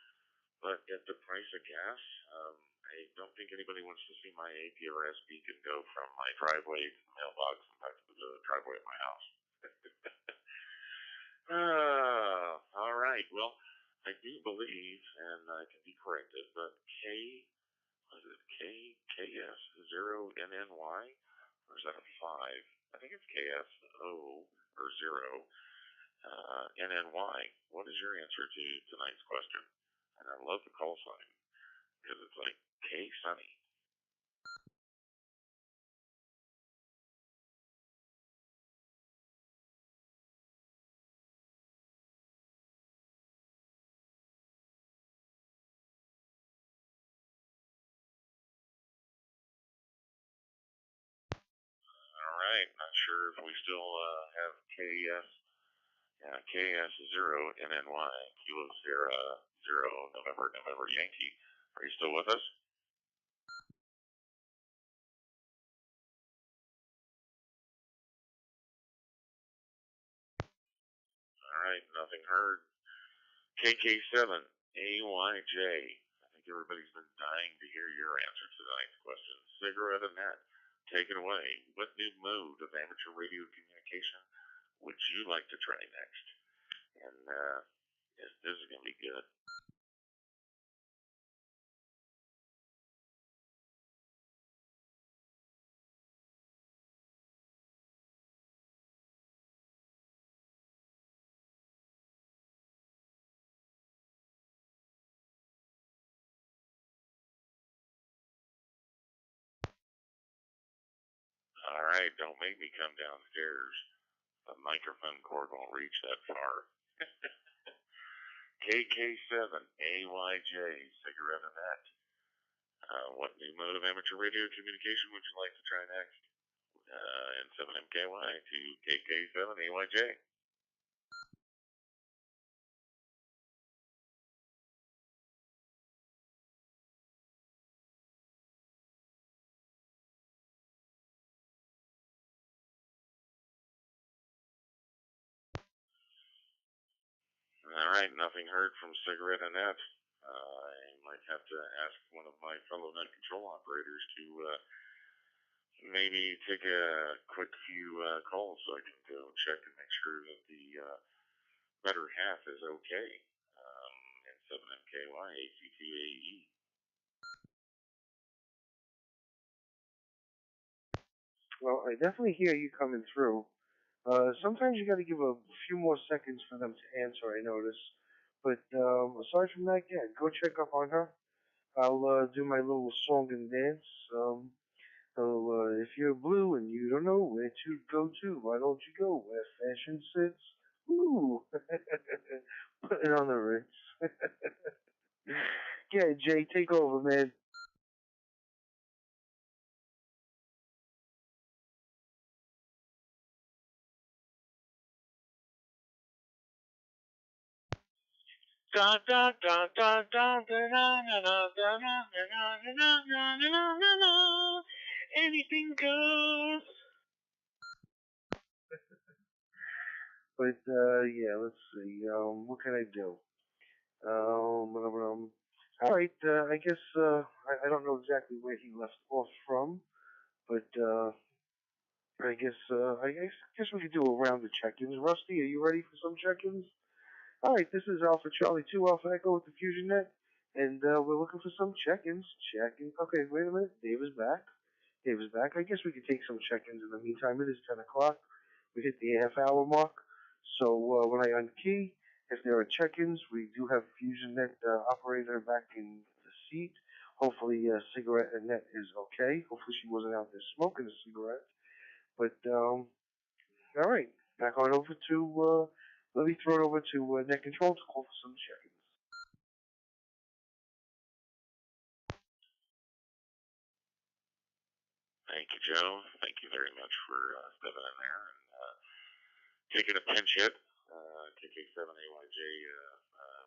but at the price of gas, I don't think anybody wants to see my APRS beacon go from my driveway to the mailbox and back to the driveway of my house. All right. Well, I do believe, and I can be corrected, but KS0NNY, or is that a 5? I think it's KSO or 0. NNY. What is your answer to tonight's question? And I love the call sign because it's like K Sunny. All right. Not sure if we still have KS0 NNY Kilo Sierra 0 November Yankee. Are you still with us? All right, nothing heard. KK7 AYJ. I think everybody's been dying to hear your answer to tonight's question. Cigarette and Net, take it away. What new mode of amateur radio communication would you like to try next? And this is going to be good. All right, don't make me come downstairs. The microphone cord won't reach that far. KK7 AYJ, Cigarette and Net. What new mode of amateur radio communication would you like to try next? N7MKY to KK7 AYJ. All right, nothing heard from Cigarette Annette. I might have to ask one of my fellow net control operators to maybe take a quick few calls so I can go check and make sure that the better half is okay in 7MKY AC2AE. Well, I definitely hear you coming through. Sometimes you got to give a few more seconds for them to answer, I notice. But aside from that, yeah, go check up on her. I'll do my little song and dance. So if you're blue and you don't know where to go to, why don't you go where fashion sits? Ooh, put it on the Ritz. Yeah, Jay, take over, man. Dun dun dun dun dun dun dun dun dun dun. Anything goes. But yeah, let's see. What can I do? All right. I guess I don't know exactly where he left off from, but I guess we could do a round of check-ins. Rusty, are you ready for some check-ins? All right. This is Alpha Charlie 2 Alpha Echo with the Fusionnet, and we're looking for some check-ins. Check-in. Okay, wait a minute. Dave is back. Dave is back. I guess we could take some check-ins in the meantime. It is 10 o'clock. We hit the half-hour mark. So when I unkey, if there are check-ins, we do have Fusionnet operator back in the seat. Hopefully, Cigarette Annette is okay. Hopefully, she wasn't out there smoking a cigarette. But all right, back on over to. Let me throw it over to Net Control to call for some check-ins. Thank you, Joe. Thank you very much for stepping in there and taking a pinch hit. KK7AYJ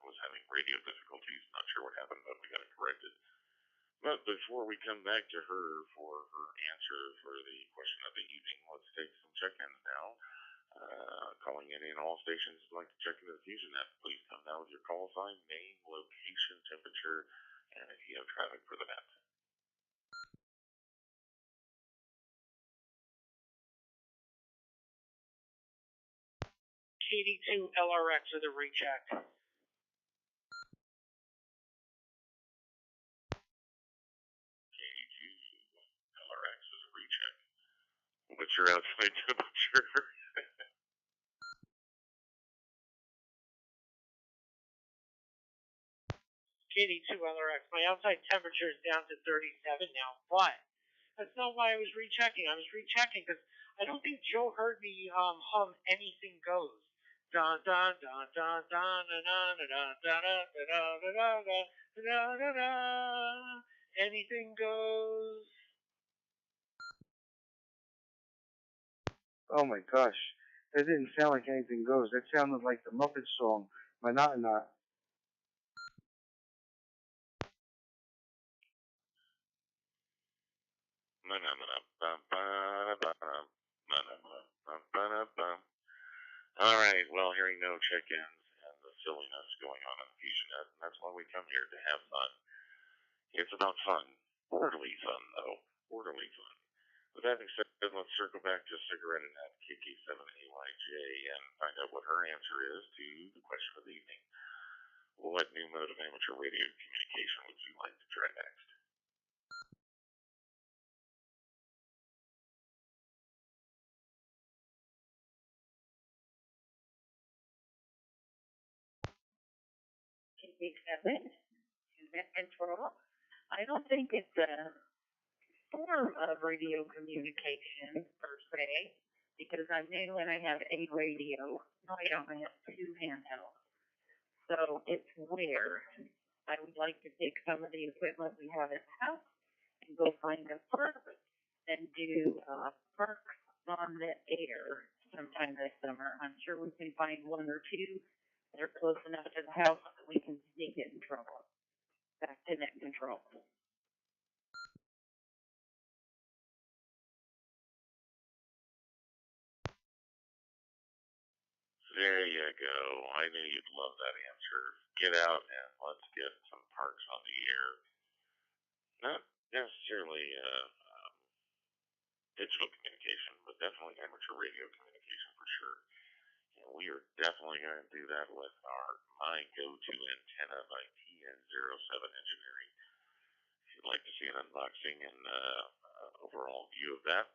was having radio difficulties. Not sure what happened, but we got it corrected. But before we come back to her for her answer for the question of the evening, let's take some check-ins now. Calling in all stations would like to check into the Fusionnet. Please come now with your call sign, name, location, temperature, and if you have traffic for the net. KD2 LRX with a recheck. KD2 LRX is a recheck. What's your outside temperature? KD2 LRX. My outside temperature is down to 37 now, but that's not why I was rechecking. I was rechecking because I don't think Joe heard me hum Anything Goes. Dun dun dun dun dun dun dun dun dun dun dun dun dun. Anything goes. Oh my gosh, that didn't sound like Anything Goes. That sounded like the Muppet song, Manana. All right, well, hearing no check-ins and the silliness going on in the Fusionnet, and that's why we come here to have fun. It's about fun. Orderly fun, though. Orderly fun. With that being said, let's circle back to Cigarette Annette KK7AYJ and find out what her answer is to the question of the evening. What new mode of amateur radio communication would you like to try next? Net Control. I don't think it's a form of radio communication per se, because I'm new and I have a radio. No, I don't. I have two handhelds. So it's where I would like to take some of the equipment we have at the house and go find a park and do parks on the air sometime this summer. I'm sure we can find one or two that are close enough to the house that we can sneak it in trouble. Back to Net Control. There you go. I knew you'd love that answer. Get out and let's get some parks on the air. Not necessarily digital communication, but definitely amateur radio communication for sure. And we are definitely going to do that with my go-to antenna by TN07 Engineering. If you'd like to see an unboxing and overall view of that,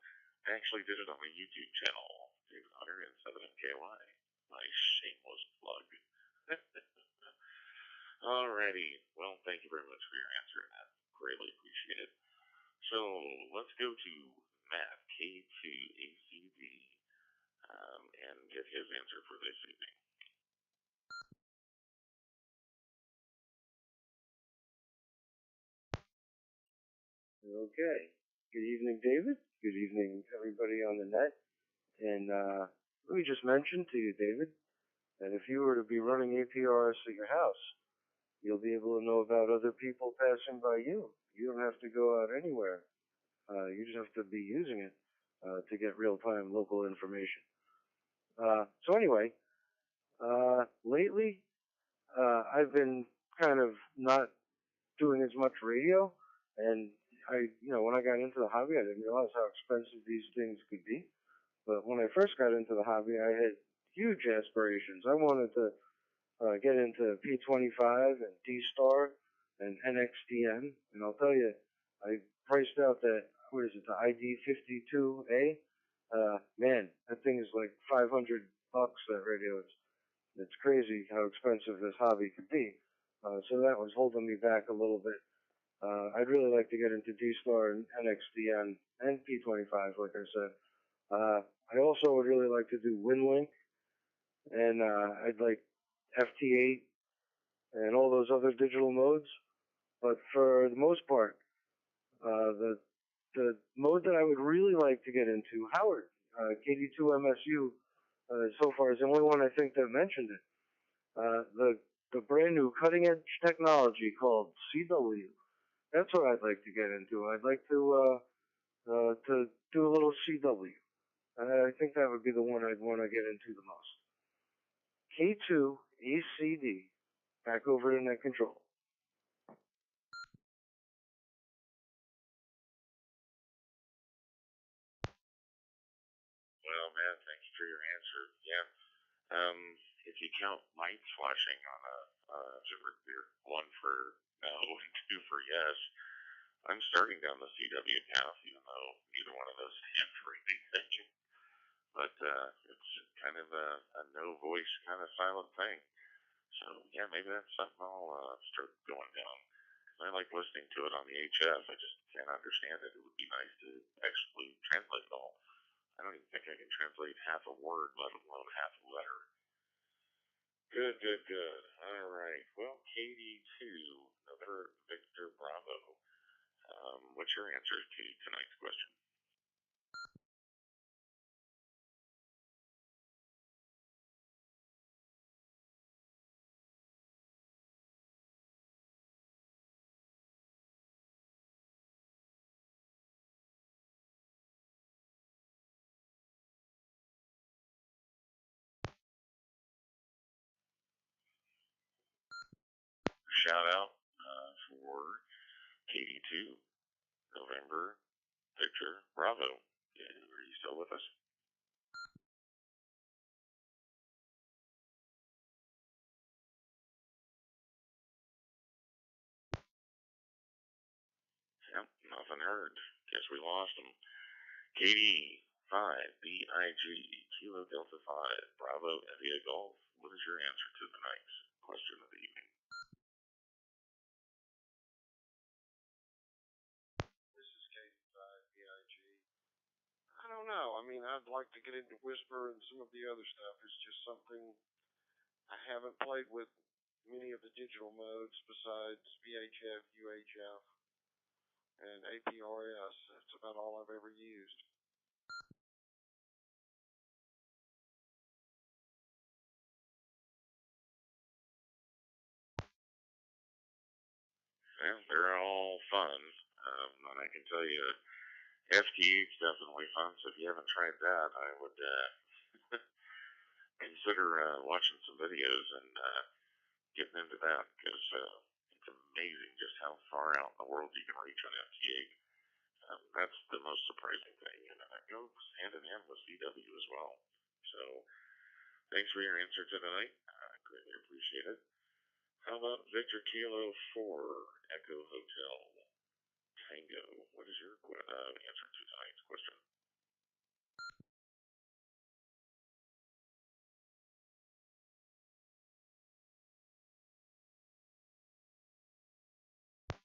I actually did it on my YouTube channel, David Hunter and 7MKY. My shameless plug. Alrighty. Well, thank you very much for your answer, and I greatly appreciate it. So let's go to Matt K2ACD and get his answer for this evening. Okay. Good evening, David. Good evening, everybody on the net. And let me just mention to you, David, that if you were to be running APRS at your house, you'll be able to know about other people passing by you. You don't have to go out anywhere. You just have to be using it to get real-time local information. So anyway, lately I've been kind of not doing as much radio, and when I got into the hobby, I didn't realize how expensive these things could be. But when I first got into the hobby, I had huge aspirations. I wanted to get into P25 and D-Star and NXDN, and I'll tell you, I priced out that, what is it, the ID52A? Man, that thing is like $500, that radio. It's crazy how expensive this hobby could be. So that was holding me back a little bit. I'd really like to get into D-Star and NXDN and P25, like I said. I also would really like to do WinLink, and I'd like FT8 and all those other digital modes. But for the most part, the mode that I would really like to get into, Howard, KD2MSU, so far is the only one I think that mentioned it. The brand new cutting edge technology called CW. That's what I'd like to get into. I'd like to do a little CW. I think that would be the one I'd want to get into the most. K2ACD. Back over to net control. Well, man, thank you for your answer. Yeah. If you count lights flashing on one for no and two for yes, I'm starting down the CW path, even though neither one of those stand for anything. But it's kind of a no voice kind of silent thing. So yeah, maybe that's something I'll start going down. I like listening to it on the HF. I just can't understand it. It would be nice to actually translate it all. I don't even think I can translate half a word, let alone half a letter. Good, good, good. All right. Well, KD2, another Victor Bravo. What's your answer to tonight's question? Shout out for KD2, November, Victor Bravo. Are you still with us? Yep, nothing heard. Guess we lost him. KD5, BIG, Kilo Delta 5, Bravo, India Golf. What is your answer to tonight's question of the evening? This is KD5, BIG. I don't know. I mean, I'd like to get into Whisper and some of the other stuff. It's just something I haven't played with many of the digital modes besides VHF, UHF, and APRS. That's about all I've ever used. Well, they're all fun, and I can tell you, FT is definitely fun. So if you haven't tried that, I would consider watching some videos and getting into that, because it's amazing just how far out in the world you can reach on FT8. That's the most surprising thing, and that goes hand in hand with CW as well. So, thanks for your answer tonight. I greatly appreciate it. How about Victor Kilo 4, Echo Hotel Tango? What is your answer to tonight's question?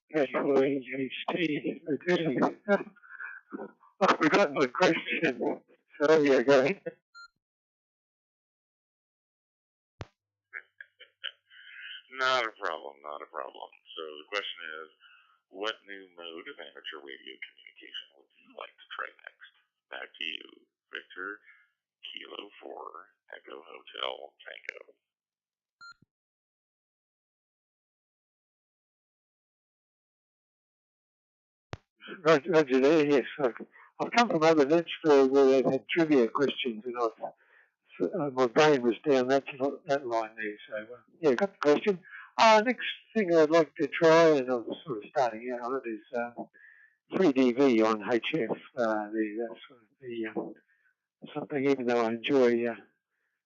Echo HHT. I forgot my question. Sorry again. Not a problem, not a problem. So the question is, what new mode of amateur radio communication would you like to try next? Back to you, Victor Kilo 4, Echo Hotel Tango. Roger there, yes. I've come from other nets where they've had trivia questions, and my brain was down that line there. So, yeah, got the question. Next thing I'd like to try, and I'm sort of starting out on it, is 3DV on HF. That's sort of something, even though I enjoy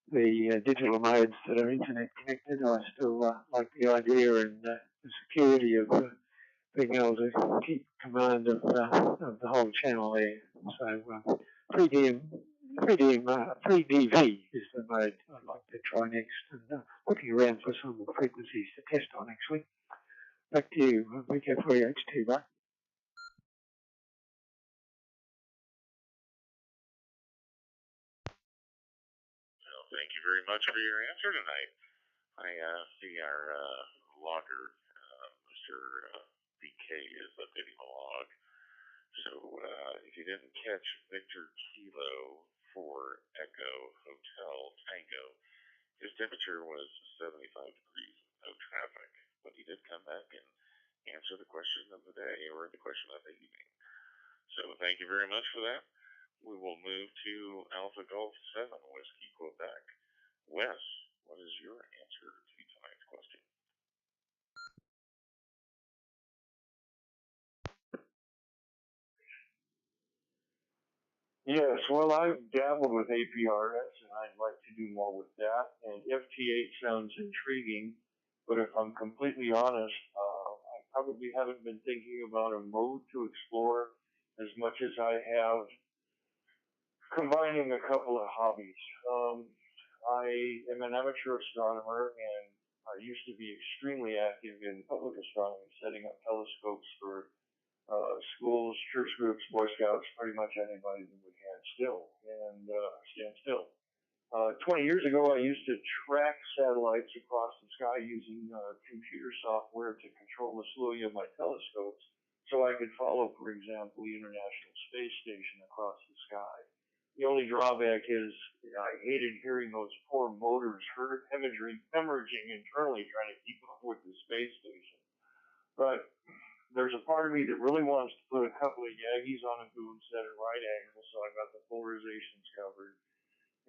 the digital modes that are internet connected, I still like the idea and the security of being able to keep command of the whole channel there. So 3DV is the mode I'd like to try next, and looking around for some frequencies to test on actually. Back to you, VK3H2, bye. Well, thank you very much for your answer tonight. I see our logger, Mr. BK, is updating the log. So if you didn't catch Victor Kilo 4 Echo Hotel Tango, his temperature was 75 degrees, no traffic. But he did come back and answer the question of the day, or the question of the evening. So thank you very much for that. We will move to Alpha Golf 7 Whiskey Quebec. Wes, what is your answer to tonight's question? Yes, well, I've dabbled with APRS, and I'd like to do more with that. And FT8 sounds intriguing, but if I'm completely honest, I probably haven't been thinking about a mode to explore as much as I have combining a couple of hobbies. I am an amateur astronomer, and I used to be extremely active in public astronomy, setting up telescopes for schools, church groups, Boy Scouts, pretty much anybody that would stand still. 20 years ago, I used to track satellites across the sky using computer software to control the slowing of my telescopes, so I could follow, for example, the International Space Station across the sky. The only drawback is I hated hearing those poor motors hemorrhaging internally trying to keep up with the space station. But there's a part of me that really wants to put a couple of Yagis on a boom set at right angles, so I've got the polarizations covered,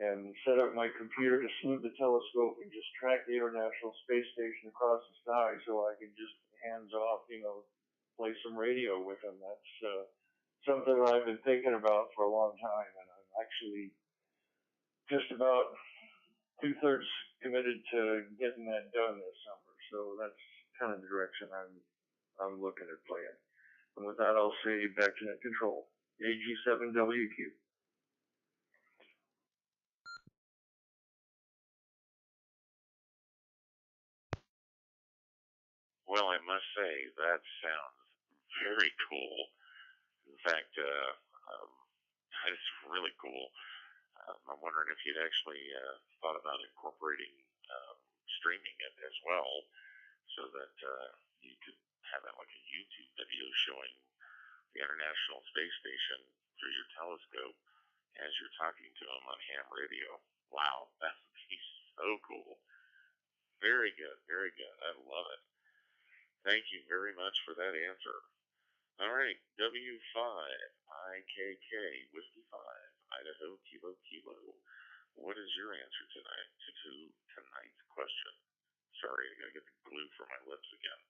and set up my computer to smooth the telescope and just track the International Space Station across the sky, so I can just hands off, play some radio with them. That's something that I've been thinking about for a long time, and I'm actually just about 2/3 committed to getting that done this summer. So that's kind of the direction I'm looking at playing. And with that, I'll say back to net control. AG7WQ. Well, I must say, that sounds very cool. In fact, that is really cool. I'm wondering if you'd actually thought about incorporating streaming it as well, so that you could have that like a YouTube video showing the International Space Station through your telescope as you're talking to them on ham radio. Wow, that would be so cool. Very good, very good. I love it. Thank you very much for that answer. All right, W5, IKK, Whiskey 5, Idaho, Kilo, Kilo. What is your answer tonight to tonight's question? Sorry, I gotta get the glue for my lips again.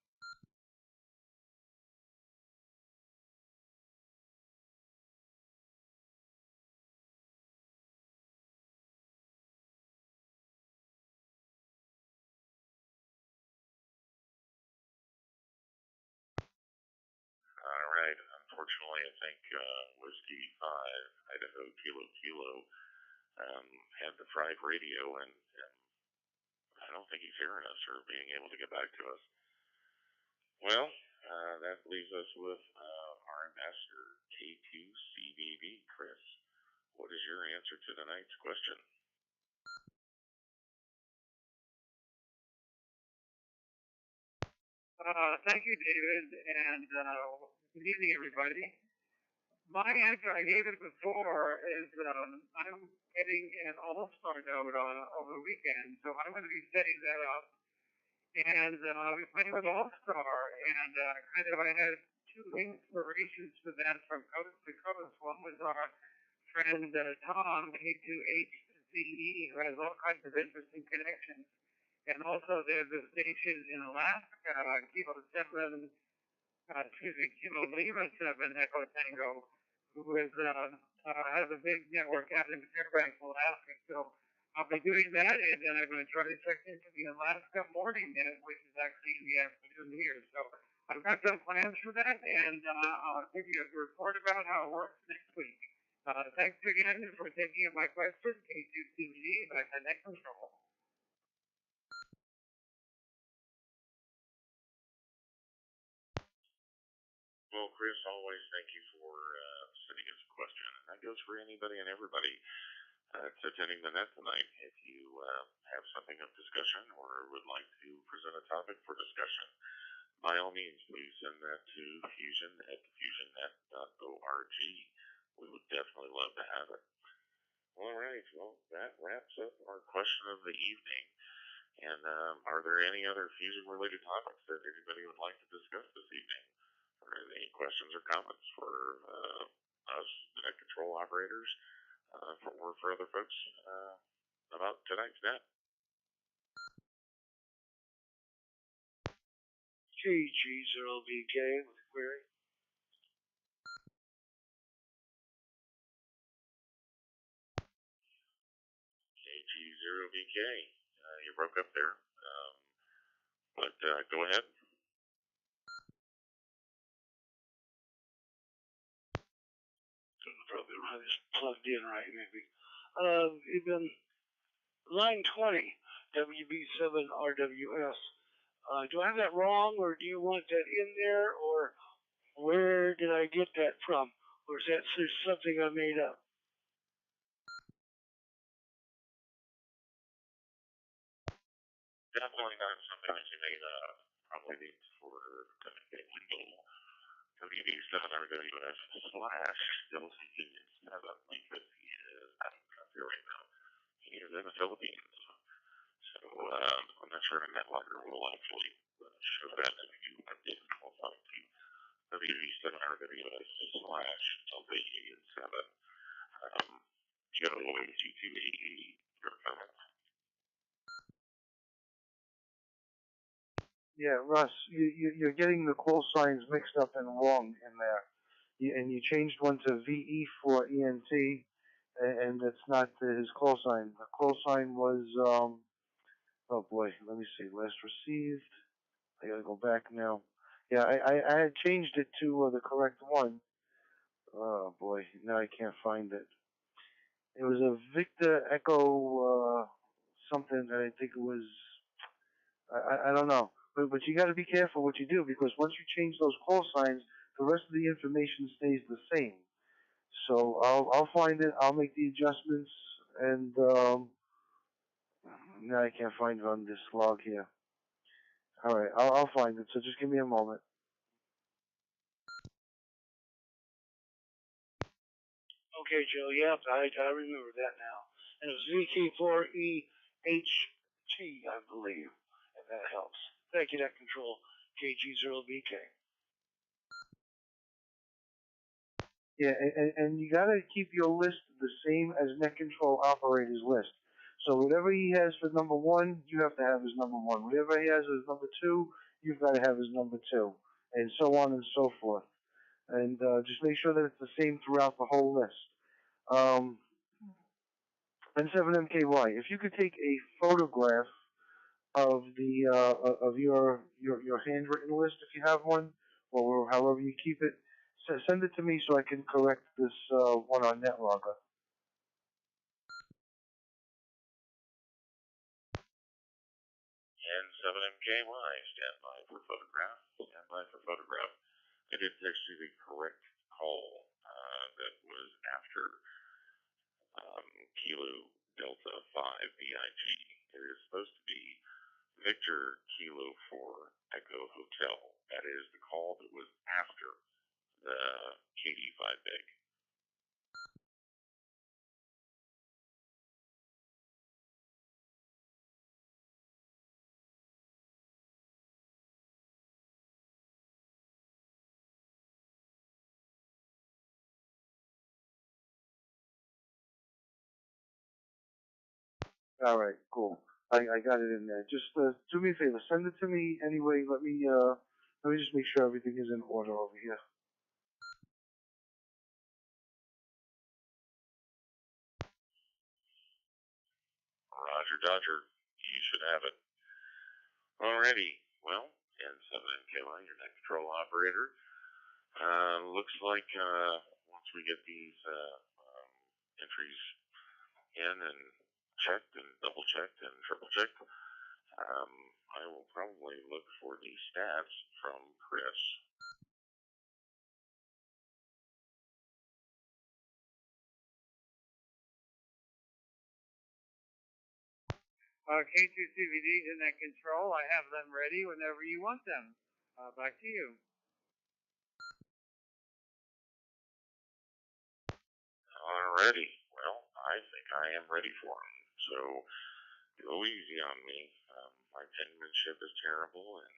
All right. Unfortunately, I think Whiskey 5, Idaho Kilo Kilo, had the fried radio, and I don't think he's hearing us or being able to get back to us. Well, that leaves us with our ambassador, K2CBB, Chris. What is your answer to tonight's question? Thank you, David, and good evening, everybody. My answer, I gave it before, is I'm getting an all-star note on over the weekend, so I'm going to be setting that up. And we played with All-Star, and kind of I had two inspirations for that from coast to coast. One was our friend Tom, K2HZE, who has all kinds of interesting connections. And also there's a station in Alaska, Kilo 7, Kilo Lima 7 Echo Tango, who is, has a big network out in Fairbanks, Alaska. So I'll be doing that, and then I'm going to try to check into the Alaska Morning Net, which is actually in the afternoon here. So I've got some plans for that, and I'll give you a report about how it works next week. Thanks again for taking up my question, K2CBD, back to Next Control. Well, Chris, always thank you for sending us a question, and that goes for anybody and everybody that's attending the net tonight. If you have something of discussion or would like to present a topic for discussion, by all means, please send that to fusionnet.org. We would definitely love to have it. All right, well, that wraps up our question of the evening. And are there any other fusion-related topics that anybody would like to discuss this evening? Or any questions or comments for us, the net control operators, or for other folks about tonight's net? KG0BK with a query. KG0BK, you broke up there, but go ahead. Probably have this plugged in right, maybe. Even line 20, WB7RWS. Do I have that wrong, or do you want that in there, or where did I get that from? Or is that something I made up? Definitely not something that you made up. Probably needs for legal. WB7RWS / LCD7, because he is out of the country right now. He is in the Philippines. So I'm not sure a netlogger will actually show that if you update the call sign to WB7RWS / LCD7. Joe, G2AE, your comments? Yeah, Russ, you're getting the call signs mixed up and wrong in there. And you changed one to VE for ENT, and that's not his call sign. The call sign was, oh boy, let me see, last received. I gotta go back now. Yeah, I had changed it to the correct one. Oh boy, now I can't find it. It was a Victor Echo something that I think it was, I don't know. But you got to be careful what you do, because once you change those call signs, the rest of the information stays the same. So I'll find it. I'll make the adjustments, and now I can't find it on this log here. All right, I'll find it. So just give me a moment. Okay, Joe. Yep, I remember that now. And it was VK4EHT, I believe, if that helps. Thank you, Net Control, KG0BK. Yeah, and you gotta keep your list the same as net control operator's list. So whatever he has for number one, you have to have as number one. Whatever he has as number two, you've got to have as number two, and so on and so forth. And just make sure that it's the same throughout the whole list. N7MKY, if you could take a photograph of the of your handwritten list, if you have one, or however you keep it, send it to me so I can correct this one on NetLogger. N7MKY, stand by for photograph. Stand by for photograph. I did text you the correct call that was after Kilo Delta 5 BIG. It is supposed to be Victor Kilo 4 Echo Hotel. That is the call that was after the KD5 big. All right, cool. I got it in there. Just do me a favor, send it to me anyway. Let me just make sure everything is in order over here. Roger Dodger, you should have it. Alrighty, well, N7MKY, your net control operator. Looks like once we get these entries in and checked and double checked and triple checked, I will probably look for the stats from Chris. K2CVDs in that control. I have them ready whenever you want them. Back to you. Alrighty, well, I think I am ready for them. So go easy on me. My penmanship is terrible, and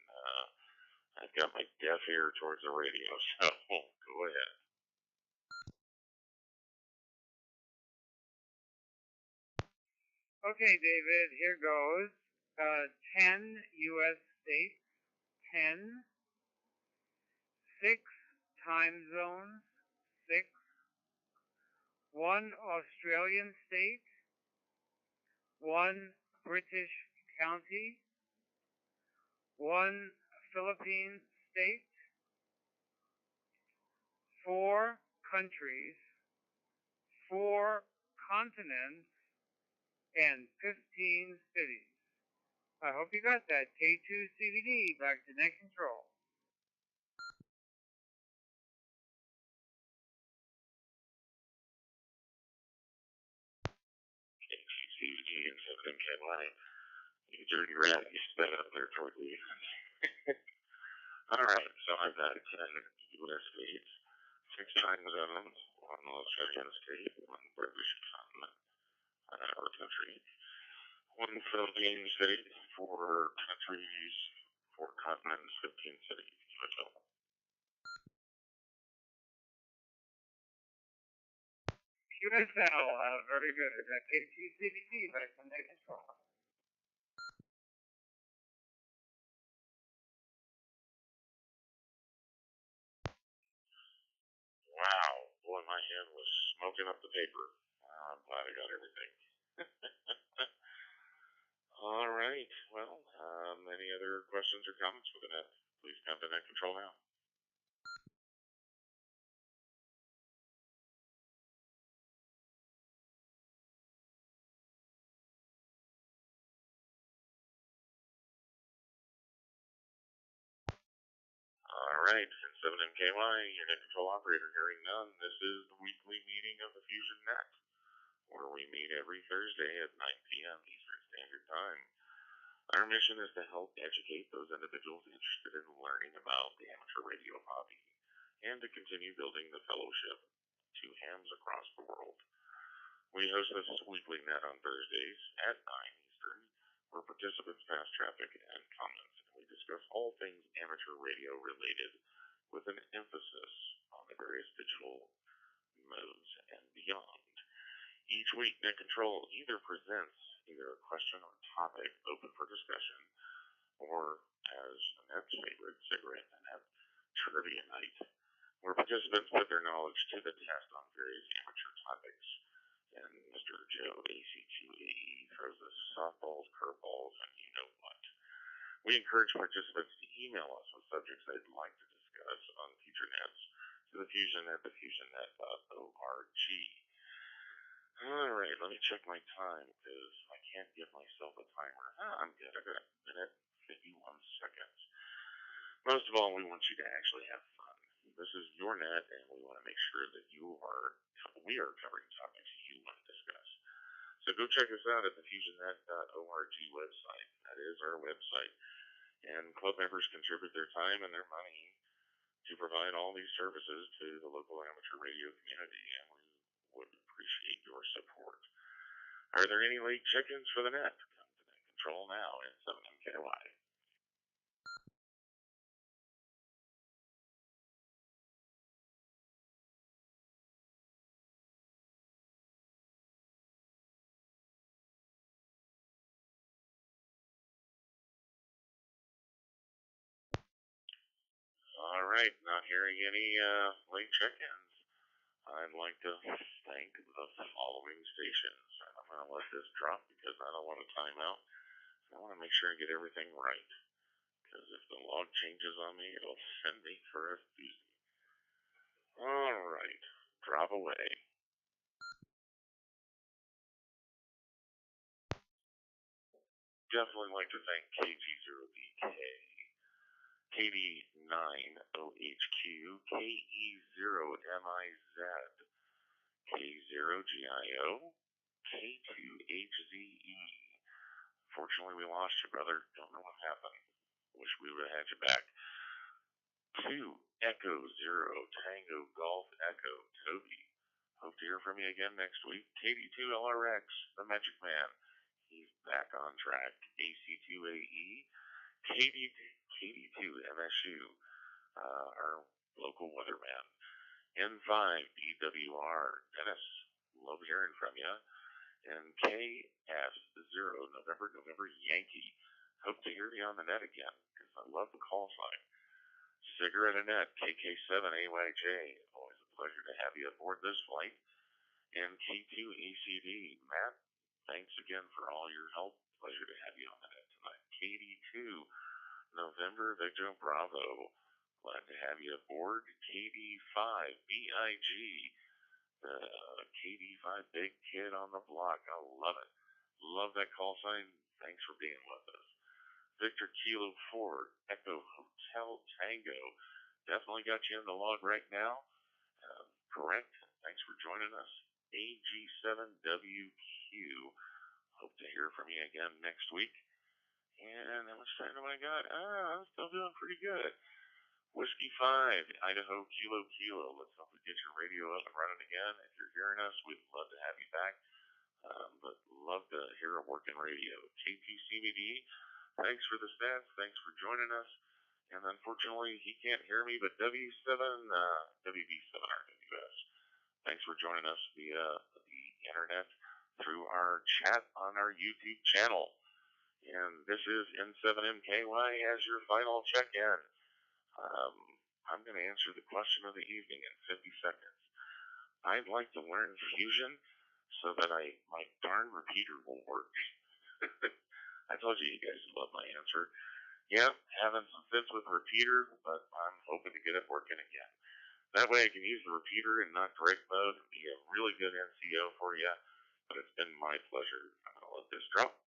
I've got my deaf ear towards the radio, so go ahead. Okay, David, here goes. 10 U.S. states, 10, 6 time zones, 6, 1 Australian state, 1 British county, 1 Philippine state, 4 countries, 4 continents, and 15 cities. I hope you got that. K2CVD, back to net control. KTCVD and 7MKY. You dirty rat, you spit up there toward the Alright, so I've got 10 U.S. states, 6 time zones, 1 Australian state, 1 British continent, or country, 1 Philippine state, 4 countries, 4 continents, 15 cities, USO. QSL, very good. KTCVD, back to net control. Wow, boy, my hand was smoking up the paper. I'm glad I got everything. All right, well, any other questions or comments for the net? Please come to net control now. Alright, N7MKY, your net control operator, hearing none. This is the weekly meeting of the Fusionnet, where we meet every Thursday at 9 p.m. Eastern Standard Time. Our mission is to help educate those individuals interested in learning about the amateur radio hobby and to continue building the fellowship to hams across the world. We host this weekly net on Thursdays at 9 Eastern, where participants pass traffic and comments, and we discuss all things amateur radio related with an emphasis on the various digital modes, and beyond. Each week, Net Control either presents either a question or topic open for discussion, or, as Annette's favorite, cigarette and Annette trivia night, where participants put their knowledge to the test on various amateur topics. And Mr. Joe, AC2AE, throws us softballs, curveballs, and you know what. We encourage participants to email us with subjects they'd like to discuss on future nets to the Fusionnet, thefusionnet.org. Alright, let me check my time, because I can't give myself a timer. I'm good. I got a minute, 51 seconds. Most of all, we want you to actually have fun. This is your net, and we want to make sure that we are covering topics you want to discuss. So go check us out at the fusionnet.org website. That is our website. And club members contribute their time and their money to provide all these services to the local amateur radio community, and we would appreciate your support. Are there any late chickens for the net? Come to Net Control now in 7MKY. All right, not hearing any late check-ins. I'd like to thank the following stations. I'm going to let this drop because I don't want to time out. I want to make sure I get everything right, because if the log changes on me, it'll send me for a doozy. All right, drop away. Definitely like to thank KG0BK, KD9OHQ, KE0MIZ, K0GIO, K2HZE. Fortunately, we lost you, brother. Don't know what happened. Wish we would have had you back. 2 Echo 0 Tango Golf Echo Toby. Hope to hear from you again next week. KD2 LRX, the Magic Man. He's back on track. AC2AE, KD2 MSU, our local weatherman. N5 DWR, Dennis, love hearing from you. And KS0 November Yankee. Hope to hear you on the net again, because I love the call sign. Cigarette Annette, KK7AYJ, always a pleasure to have you aboard this flight. And K2ACD, Matt, thanks again for all your help. Pleasure to have you on the net tonight. KD2 November Victor Bravo, glad to have you aboard. KD5 BIG, the KD5 big kid on the block. I love it. Love that call sign. Thanks for being with us. Victor Kilo 4 Echo Hotel Tango. Definitely got you in the log right now. Correct. Thanks for joining us. AG7WQ. Hope to hear from you again next week. And how much time do I got? I'm still doing pretty good. Whiskey 5, Idaho Kilo. Let's hope we get your radio up and running again. If you're hearing us, we'd love to have you back. But love to hear a working radio. K2CBD, thanks for the stats. Thanks for joining us. And unfortunately, he can't hear me, but WB7RWS. Thanks for joining us via the internet through our chat on our YouTube channel. And this is N7MKY as your final check-in. I'm going to answer the question of the evening in 50 seconds. I'd like to learn Fusion so that my darn repeater will work. I told you guys love my answer. Yeah, having some fits with the repeater, but I'm hoping to get it working again. That way I can use the repeater in not direct mode and be a really good NCO for you. But it's been my pleasure. I'm going to let this drop.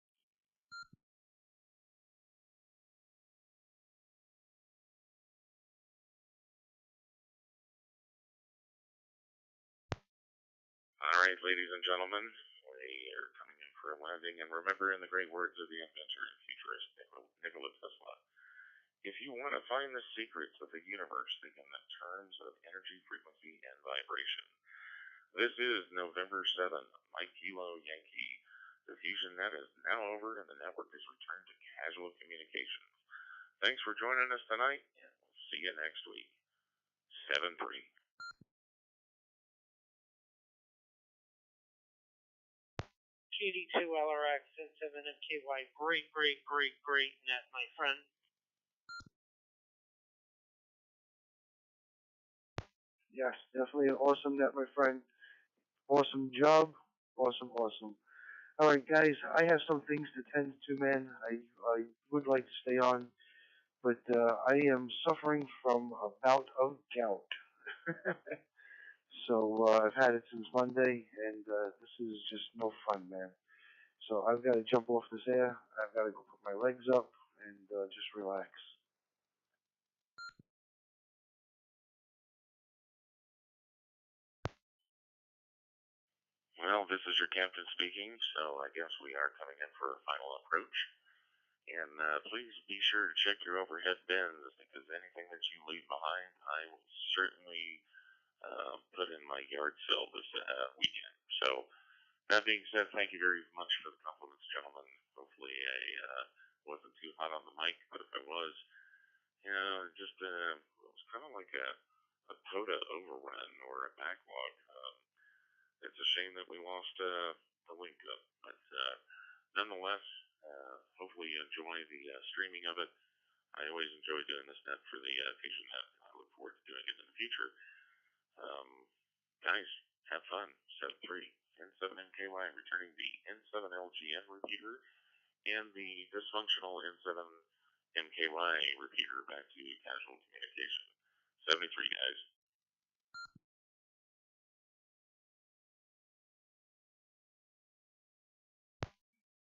All right, ladies and gentlemen, we are coming in for a landing. And remember, in the great words of the inventor and futurist Nikola Tesla, if you want to find the secrets of the universe, think in the terms of energy, frequency, and vibration. This is November 7th, Mike Kilo Yankee. The Fusionnet is now over, and the network is returned to casual communications. Thanks for joining us tonight, and we'll see you next week. 7-3. KD2LRX and 7MKY. Great net, my friend. Yes, definitely an awesome net, my friend. Awesome job. Awesome. All right, guys, I have some things to tend to, man. I would like to stay on, but I am suffering from a bout of gout. So I've had it since Monday, and this is just no fun, man. So I've got to jump off this air. I've got to go put my legs up and just relax. Well, this is your captain speaking, so I guess we are coming in for a final approach. And please be sure to check your overhead bins, because anything that you leave behind, I will certainly put in my yard sale this weekend. So, that being said, thank you very much for the compliments, gentlemen. Hopefully I wasn't too hot on the mic, but if I was, it was kind of like a POTA overrun or a backlog. It's a shame that we lost the link up, but nonetheless, hopefully you enjoy the streaming of it. I always enjoy doing this net for the Fusionnet. I look forward to doing it in the future. Guys, have fun. Set 3, N7MKY returning the N7LGN repeater and the dysfunctional N7MKY repeater back to casual communication. 73, guys.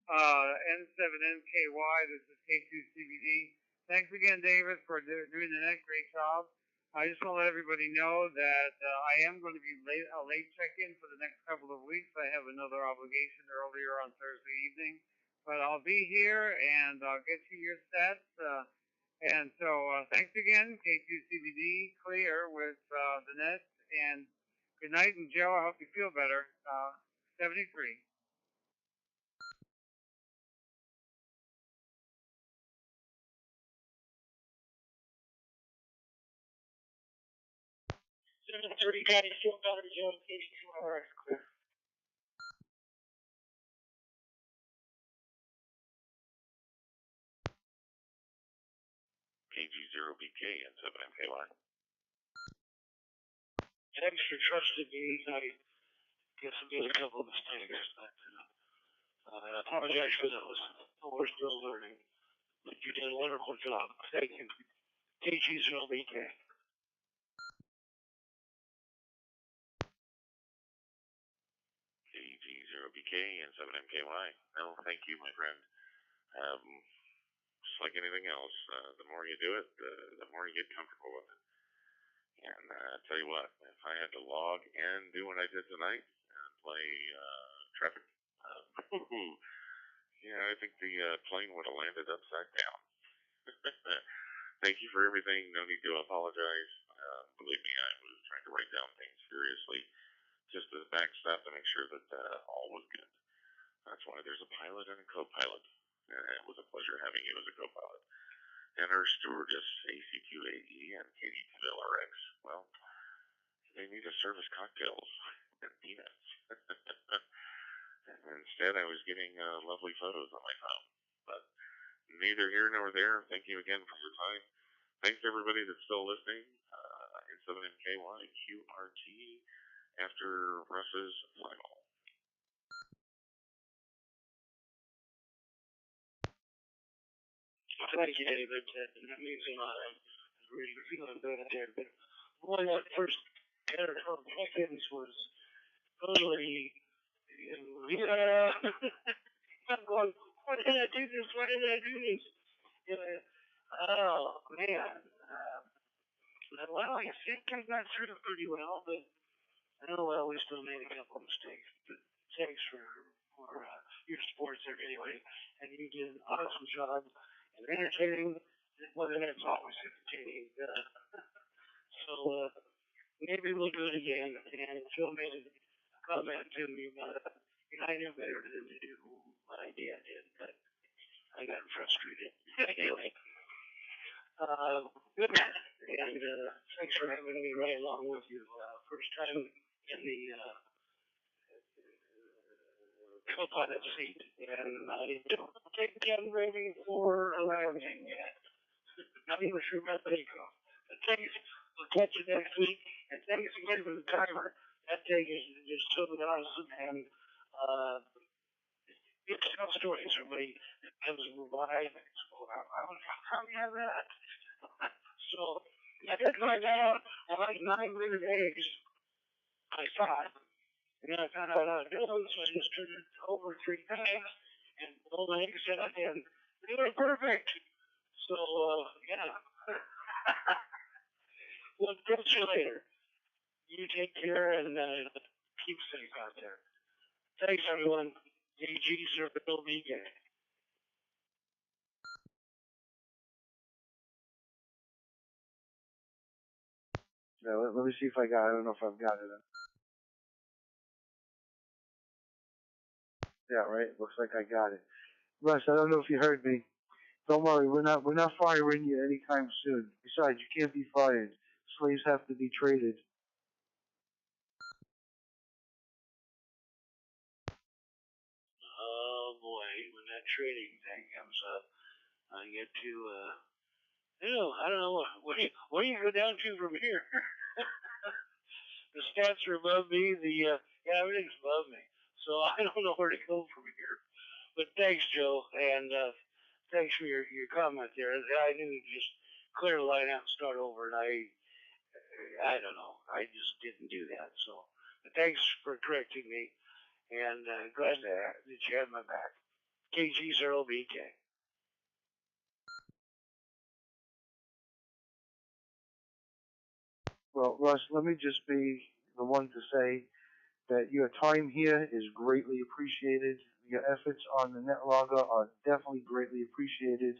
N7MKY, this is K2CBD. Thanks again, David, for doing the net. Great job. I just want to let everybody know that I am going to be a late check-in for the next couple of weeks. I have another obligation earlier on Thursday evening. But I'll be here, and I'll get you your sets. And so thanks again, K2CBD, clear with the net. And good night, and Joe, I hope you feel better. 73. 7:30, guys, feel better, Joe. KD2LRX, clear. KG0BK and 7MKY. Thanks for trusting me. I guess I made a couple of mistakes, but I apologize for those. We're still learning. But you did a wonderful job. Thank you. KG0BK. KG0BK and 7MKY. No, thank you, my friend. Just like anything else, the more you do it, the more you get comfortable with it. And I tell you what, if I had to log and do what I did tonight and play traffic, yeah, I think the plane would have landed upside down. Thank you for everything. No need to apologize. Believe me, I was trying to write down things furiously, just as a backstop to make sure that all was good. That's why there's a pilot and a co-pilot. And it was a pleasure having you as a co-pilot. And our stewardess, AC2AE and KD2LRX, well, they need to serve us cocktails and peanuts. Instead, I was getting lovely photos on my phone. But neither here nor there. Thank you again for your time. Thanks to everybody that's still listening. N7MKY QRT after Russ's final. Thank you, David. That means a lot. I'm really feeling better there. But boy, that first pair of seconds was totally, yeah. I'm going, why did I do this? Why did I do this? Oh, man. Well, I think I got through it pretty well, but oh well, we still made a couple of mistakes. But thanks for your support there anyway. And you did an awesome job and entertaining. Well, it's always entertaining. So maybe we'll do it again. And Phil made a comment to me about it. And I knew better than to do what I did, but I got frustrated. Anyway, good night. And thanks for having me right along with you. First time in the up on its feet, and I don't think I'm ready for a landing yet. Not even sure about takeoff. But thanks, we'll catch you next week, and thanks again for the timer. That thing is just totally awesome, and it tells stories for me. I was alive. How do you have that? So, I did find out I like 9-minute eggs, I thought. And then I found out how to do them, so I just turned it over 3 times, and all the eggs in it, and they were perfect. So, yeah. We'll catch you later. You take care and keep safe out there. Thanks, everyone. AG's are Bill BK. Yeah, let me see if I don't know if I've got it. Yeah, right. Looks like I got it. Russ, I don't know if you heard me. Don't worry, we're not firing you anytime soon. Besides, you can't be fired. Slaves have to be traded. Oh boy, when that trading thing comes up, I get to I don't know where do you go down to from here? The stats are above me. Everything's above me. So I don't know where to go from here. But thanks, Joe, and thanks for your comment there. I knew you just clear the line out and start over, and I don't know. I just didn't do that. So, but thanks for correcting me, and glad that you had my back. KG0BK. Well, Russ, let me just be the one to say that your time here is greatly appreciated. Your efforts on the NetLogger are definitely greatly appreciated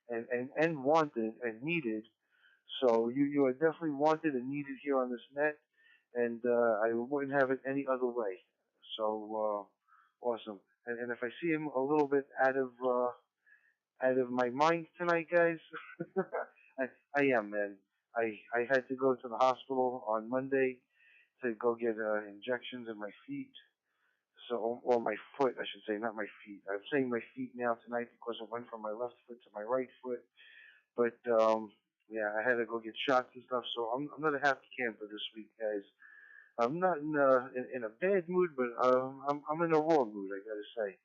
and wanted and needed. So you are definitely wanted and needed here on this net, and I wouldn't have it any other way. So awesome. And if I see him a little bit out of my mind tonight, guys, I am, man. I had to go to the hospital on Monday to go get injections in my feet. So, or my foot, I should say, not my feet. I'm saying my feet now tonight because it went from my left foot to my right foot. But yeah, I had to go get shots and stuff. So I'm not a happy camper this week, guys. I'm not in a bad mood, but I'm in a raw mood. I gotta say,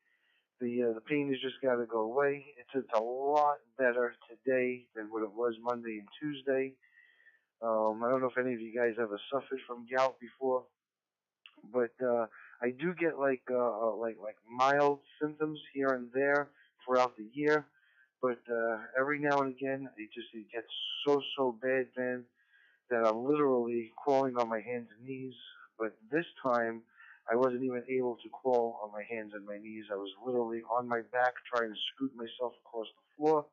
the pain has just gotta go away. It's a lot better today than what it was Monday and Tuesday. I don't know if any of you guys ever suffered from gout before, but I do get like mild symptoms here and there throughout the year. But every now and again, it gets so bad, man, that I'm literally crawling on my hands and knees. But this time, I wasn't even able to crawl on my hands and my knees. I was literally on my back trying to scoot myself across the floor.